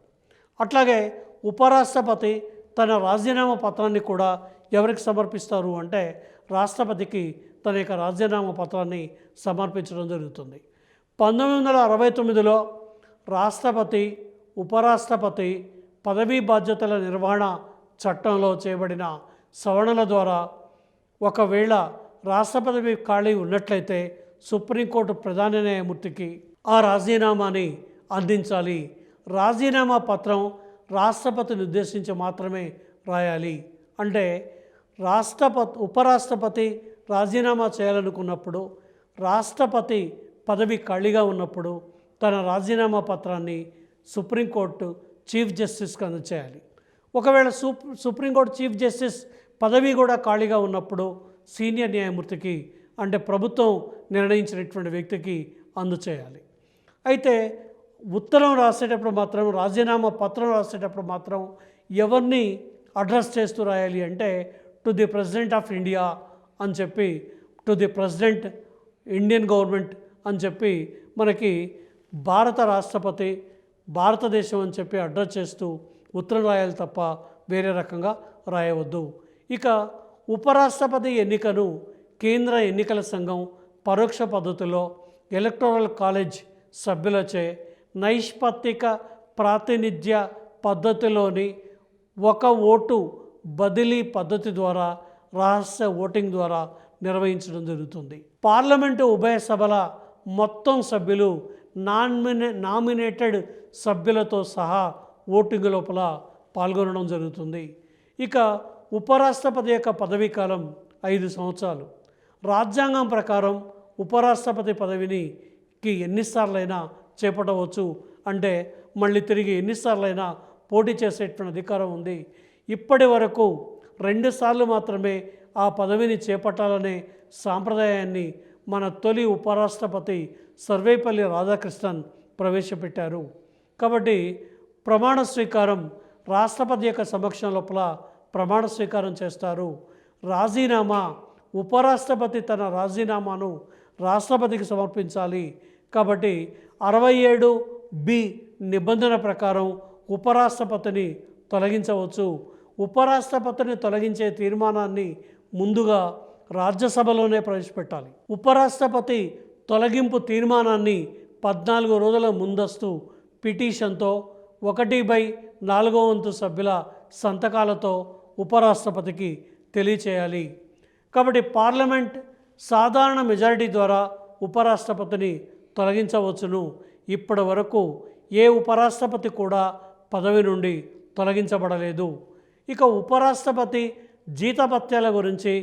S1: అట్లాగే ఉపరాష్ట్రపతి తన రాజీనామా పత్రాన్ని కూడా ఎవరికి సమర్పిస్తారు అంటే రాష్ట్రపతికి తన యొక్క రాజీనామా పత్రాన్ని సమర్పించడం జరుగుతుంది. 1969లో రాష్ట్రపతి ఉపరాష్ట్రపతి పదవీ బాధ్యతల నిర్వహణ చట్టంలో చేయబడిన సవరణల ద్వారా ఒకవేళ రాష్ట్రపతి ఖాళీ ఉన్నట్లయితే సుప్రీంకోర్టు ప్రధాన న్యాయమూర్తికి ఆ రాజీనామాని అందించాలి. రాజీనామా పత్రం రాష్ట్రపతిని ఉద్దేశించి మాత్రమే రాయాలి. అంటే ఉపరాష్ట్రపతి రాజీనామా చేయాలనుకున్నప్పుడు రాష్ట్రపతి పదవి ఖాళీగా ఉన్నప్పుడు తన రాజీనామా పత్రాన్ని సుప్రీంకోర్టు చీఫ్ జస్టిస్కి అందజేయాలి. ఒకవేళ సుప్రీంకోర్టు చీఫ్ జస్టిస్ పదవి కూడా ఖాళీగా ఉన్నప్పుడు సీనియర్ న్యాయమూర్తికి అంటే ప్రభుత్వం నిర్ణయించినటువంటి వ్యక్తికి అందజేయాలి. అయితే ఉత్తరం రాసేటప్పుడు మాత్రం రాజీనామా పత్రం రాసేటప్పుడు మాత్రం ఎవరిని అడ్రస్ చేస్తూ రాయాలి అంటే to the president of India అని చెప్పి to the president Indian government అని చెప్పి మనకి భారత రాష్ట్రపతి భారతదేశం అని చెప్పి అడ్రస్ చేస్తూ ఉత్తరం రాయాలి తప్ప వేరే రకంగా రాయవద్దు. ఇక ఉపరాష్ట్రపతి ఎన్నికను కేంద్ర ఎన్నికల సంఘం పరోక్ష పద్ధతిలో ఎలక్టోరల్ కాలేజ్ సభ్యులచే నైష్పత్తిక ప్రాతినిధ్య పద్ధతిలోని ఒక ఓటు బదిలీ పద్ధతి ద్వారా రహస్య ఓటింగ్ ద్వారా నిర్వహించడం జరుగుతుంది. పార్లమెంటు ఉభయ సభల మొత్తం సభ్యులు నామినేటెడ్ సభ్యులతో సహా ఓటింగ్ లోపల పాల్గొనడం జరుగుతుంది. ఇక ఉపరాష్ట్రపతి యొక్క పదవీ కాలం 5 సంవత్సరాలు. రాజ్యాంగం ప్రకారం ఉపరాష్ట్రపతి పదవికి ఎన్నిసార్లైనా చేపట్టవచ్చు. అంటే మళ్ళీ తిరిగి ఎన్నిసార్లైనా పోటీ చేసేటువంటి అధికారం ఉంది. ఇప్పటి వరకు 2 సార్లు మాత్రమే ఆ పదవిని చేపట్టాలనే సాంప్రదాయాన్ని మన తొలి ఉపరాష్ట్రపతి సర్వేపల్లి రాధాకృష్ణన్ ప్రవేశపెట్టారు. కాబట్టి ప్రమాణ స్వీకారం రాష్ట్రపతి యొక్క సమక్షం లోపల ప్రమాణ స్వీకారం చేస్తారు. రాజీనామా ఉపరాష్ట్రపతి తన రాజీనామాను రాష్ట్రపతికి సమర్పించాలి. కాబట్టి 67B నిబంధన ప్రకారం ఉపరాష్ట్రపతిని తొలగించవచ్చు. ఉపరాష్ట్రపతిని తొలగించే తీర్మానాన్ని ముందుగా రాజ్యసభలోనే ప్రవేశపెట్టాలి. ఉపరాష్ట్రపతి తొలగింపు తీర్మానాన్ని 14 రోజుల ముందస్తు పిటిషన్తో 1/4 సభ్యుల సంతకాలతో ఉపరాష్ట్రపతికి తెలియచేయాలి. కాబట్టి పార్లమెంట్ సాధారణ మెజారిటీ ద్వారా ఉపరాష్ట్రపతిని తొలగించవచ్చును. ఇప్పటి వరకు ఏ ఉపరాష్ట్రపతి కూడా పదవి నుండి తొలగించబడలేదు. ఇక ఉపరాష్ట్రపతి జీతభత్యాల గురించి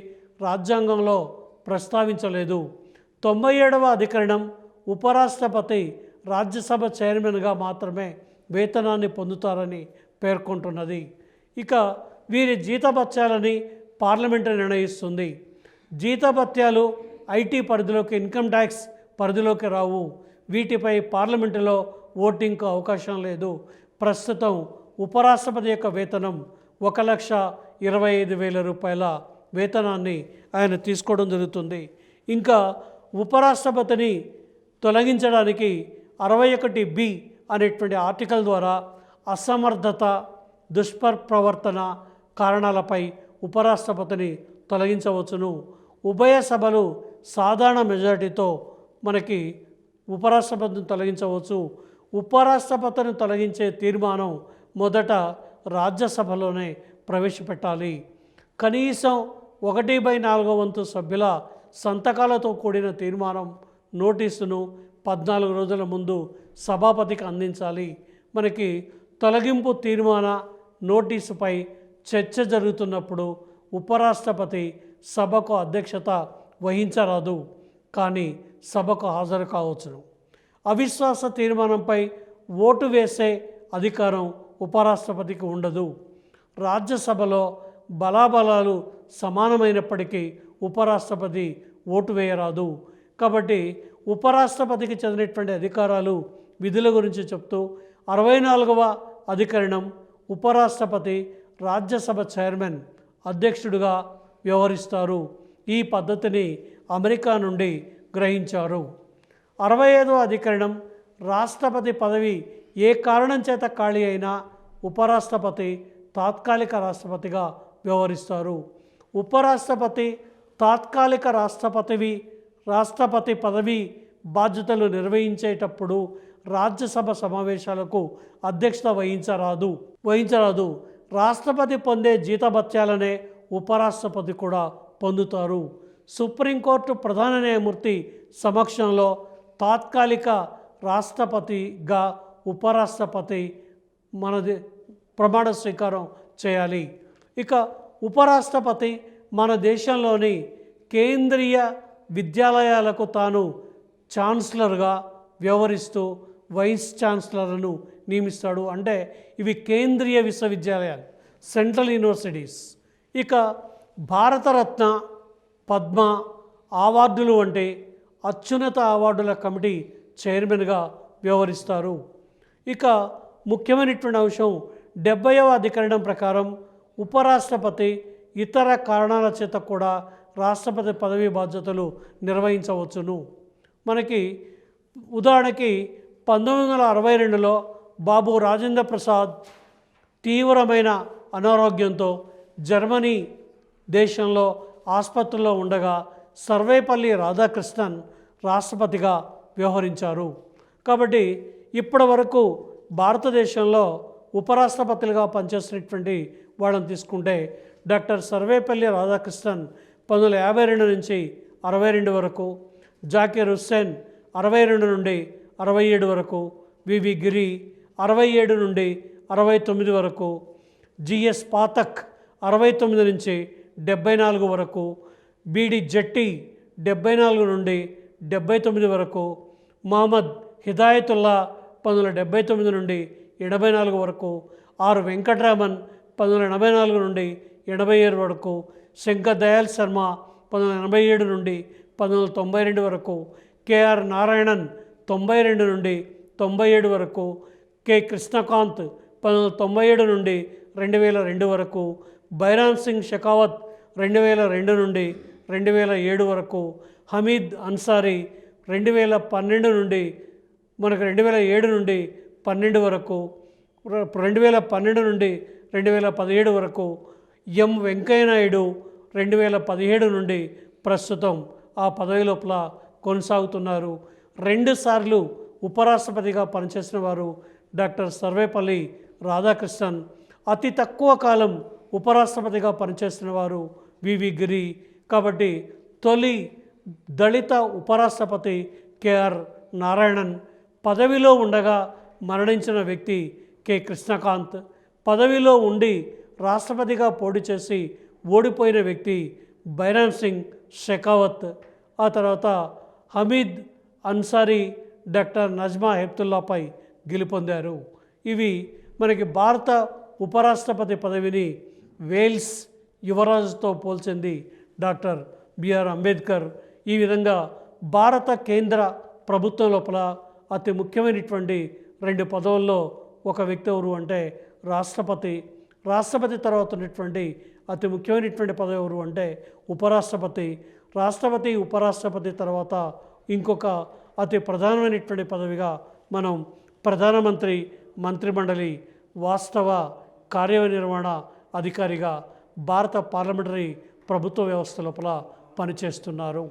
S1: రాజ్యాంగంలో ప్రస్తావించలేదు. 97వ అధికరణం ఉపరాష్ట్రపతి రాజ్యసభ చైర్మన్గా మాత్రమే వేతనాన్ని పొందుతారని పేర్కొంటున్నది. ఇక వీరి జీతభత్యాలని పార్లమెంటు నిర్ణయిస్తుంది. జీతభత్యాలు ఐటీ పరిధిలోకి ఇన్కమ్ ట్యాక్స్ పరిధిలోకి రావు. వీటిపై పార్లమెంటులో ఓటింగ్కు అవకాశం లేదు. ప్రస్తుతం ఉపరాష్ట్రపతి యొక్క వేతనం 1,25,000 రూపాయల వేతనాన్ని ఆయన తీసుకోవడం జరుగుతుంది. ఇంకా ఉపరాష్ట్రపతిని తొలగించడానికి 61B అనేటువంటి ఆర్టికల్ ద్వారా అసమర్థత దుష్ప్రవర్తన కారణాలపై ఉపరాష్ట్రపతిని తొలగించవచ్చును. ఉభయ సభలు సాధారణ మెజారిటీతో మనకి ఉపరాష్ట్రపతిని తొలగించవచ్చు. ఉపరాష్ట్రపతిని తొలగించే తీర్మానం మొదట రాజ్యసభలోనే ప్రవేశపెట్టాలి. కనీసం 1/4 సభ్యుల సంతకాలతో కూడిన తీర్మానం నోటీసును 14 రోజుల ముందు సభాపతికి అందించాలి. మనకి తొలగింపు తీర్మాన నోటీసుపై చర్చ జరుగుతున్నప్పుడు ఉపరాష్ట్రపతి సభకు అధ్యక్షత వహించరాదు, కానీ సభకు హాజరు కావచ్చును. అవిశ్వాస తీర్మానంపై ఓటు వేసే అధికారం ఉపరాష్ట్రపతికి ఉండదు. రాజ్యసభలో బలాబలాలు సమానమైనప్పటికీ ఉపరాష్ట్రపతి ఓటు వేయరాదు. కాబట్టి ఉపరాష్ట్రపతికి చెందినటువంటి అధికారాలు, విధుల గురించి చెప్తూ 64వ అధికరణం ఉపరాష్ట్రపతి రాజ్యసభ చైర్మన్ అధ్యక్షుడిగా వ్యవహరిస్తారు. ఈ పద్ధతిని అమెరికా నుండి గ్రహించారు. 65వ అధికరణం రాష్ట్రపతి పదవి ఏ కారణం చేత ఖాళీ అయినా ఉపరాష్ట్రపతి తాత్కాలిక రాష్ట్రపతిగా వ్యవహరిస్తారు. ఉపరాష్ట్రపతి తాత్కాలిక రాష్ట్రపతి పదవి బాధ్యతలు నిర్వహించేటప్పుడు రాజ్యసభ సమావేశాలకు అధ్యక్షత వహించరాదు. రాష్ట్రపతి పొందే జీతభత్యాలనే ఉపరాష్ట్రపతి కూడా పొందుతారు. సుప్రీంకోర్టు ప్రధాన న్యాయమూర్తి సమక్షంలో తాత్కాలిక రాష్ట్రపతిగా ఉపరాష్ట్రపతి ప్రమాణ స్వీకారం చేయాలి. ఇక ఉపరాష్ట్రపతి మన దేశంలోని కేంద్రీయ విద్యాలయాలకు తాను ఛాన్సలర్గా వ్యవహరిస్తూ వైస్ ఛాన్సలర్లను నియమిస్తాడు. అంటే ఇవి కేంద్రీయ విశ్వవిద్యాలయాలు, సెంట్రల్ యూనివర్సిటీస్. ఇక భారతరత్న, పద్మ అవార్డులు వంటి అత్యున్నత అవార్డుల కమిటీ చైర్మన్గా వ్యవహరిస్తారు. ఇక ముఖ్యమైనటువంటి అంశం 70వ అధికరణం ప్రకారం ఉపరాష్ట్రపతి ఇతర కారణాల చేత కూడా రాష్ట్రపతి పదవి బాధ్యతలు నిర్వహించవచ్చును. మనకి ఉదాహరణకి 1962లో బాబు రాజేంద్ర ప్రసాద్ తీవ్రమైన అనారోగ్యంతో జర్మనీ దేశంలో ఆసుపత్రిలో ఉండగా సర్వేపల్లి రాధాకృష్ణన్ రాష్ట్రపతిగా వ్యవహరించారు. కాబట్టి ఇప్పటి వరకు భారతదేశంలో ఉపరాష్ట్రపతులుగా పనిచేసినటువంటి వాళ్ళని తీసుకుంటే డాక్టర్ సర్వేపల్లి రాధాకృష్ణన్ 1952 నుంచి 62 వరకు, జాకీర్ హుస్సేన్ 62 నుండి 67 వరకు, వివి గిరి 67 నుండి 69 వరకు, జిఎస్ పాతక్ 69 నుంచి 74 వరకు, బిడి జట్టి 74 నుండి 79 వరకు, మహమ్మద్ హిదాయతుల్లా 1979 నుండి 84 వరకు, ఆర్ వెంకటరామన్ 1984 నుండి 87 వరకు, శంకర్ దయాల్ శర్మ 1987 నుండి 1992 వరకు, కేఆర్ నారాయణన్ 92 నుండి 97 వరకు, కె కృష్ణకాంత్ 1997 నుండి 2002 వరకు, బైరాన్ సింగ్ షెకావత్ 2002 నుండి 2007 వరకు, హమీద్ అన్సారీ 2012 నుండి 2007 నుండి 12 వరకు, 2012 నుండి 2017 వరకు, ఎం వెంకయ్యనాయుడు 2017 నుండి ప్రస్తుతం ఆ పదవి లోపల కొనసాగుతున్నారు. 2 సార్లు ఉపరాష్ట్రపతిగా పనిచేసిన వారు డాక్టర్ సర్వేపల్లి రాధాకృష్ణన్. అతి తక్కువ కాలం ఉపరాష్ట్రపతిగా పనిచేసిన వారు వివి గిరి. కాబట్టి తొలి దళిత ఉపరాష్ట్రపతి కేఆర్ నారాయణన్. పదవిలో ఉండగా మరణించిన వ్యక్తి కె కృష్ణకాంత్. పదవిలో ఉండి రాష్ట్రపతిగా పోటీ చేసి ఓడిపోయిన వ్యక్తి బైరాన్ సింగ్ షెకావత్. ఆ తర్వాత హమీద్ అన్సారీ డాక్టర్ నజ్మా హెప్తుల్లాపై గెలుపొందారు. ఇవి మనకి భారత ఉపరాష్ట్రపతి పదవిని వేల్స్ యువరాజుతో పోల్చింది డాక్టర్ బిఆర్ అంబేద్కర్. ఈ విధంగా భారత కేంద్ర ప్రభుత్వం లోపల అతి ముఖ్యమైనటువంటి 2 పదవుల్లో ఒక వ్యక్తి ఎవరు అంటే రాష్ట్రపతి. రాష్ట్రపతి తర్వాత ఉన్నటువంటి అతి ముఖ్యమైనటువంటి పదవి ఎవరు అంటే ఉపరాష్ట్రపతి. రాష్ట్రపతి, ఉపరాష్ట్రపతి తర్వాత ఇంకొక అతి ప్రధానమైనటువంటి పదవిగా మనం ప్రధానమంత్రి, మంత్రిమండలి, వాస్తవ కార్యనిర్వహణ అధికారిగా భారత పార్లమెంటరీ ప్రభుత్వ వ్యవస్థ లోపల పనిచేస్తున్నారు.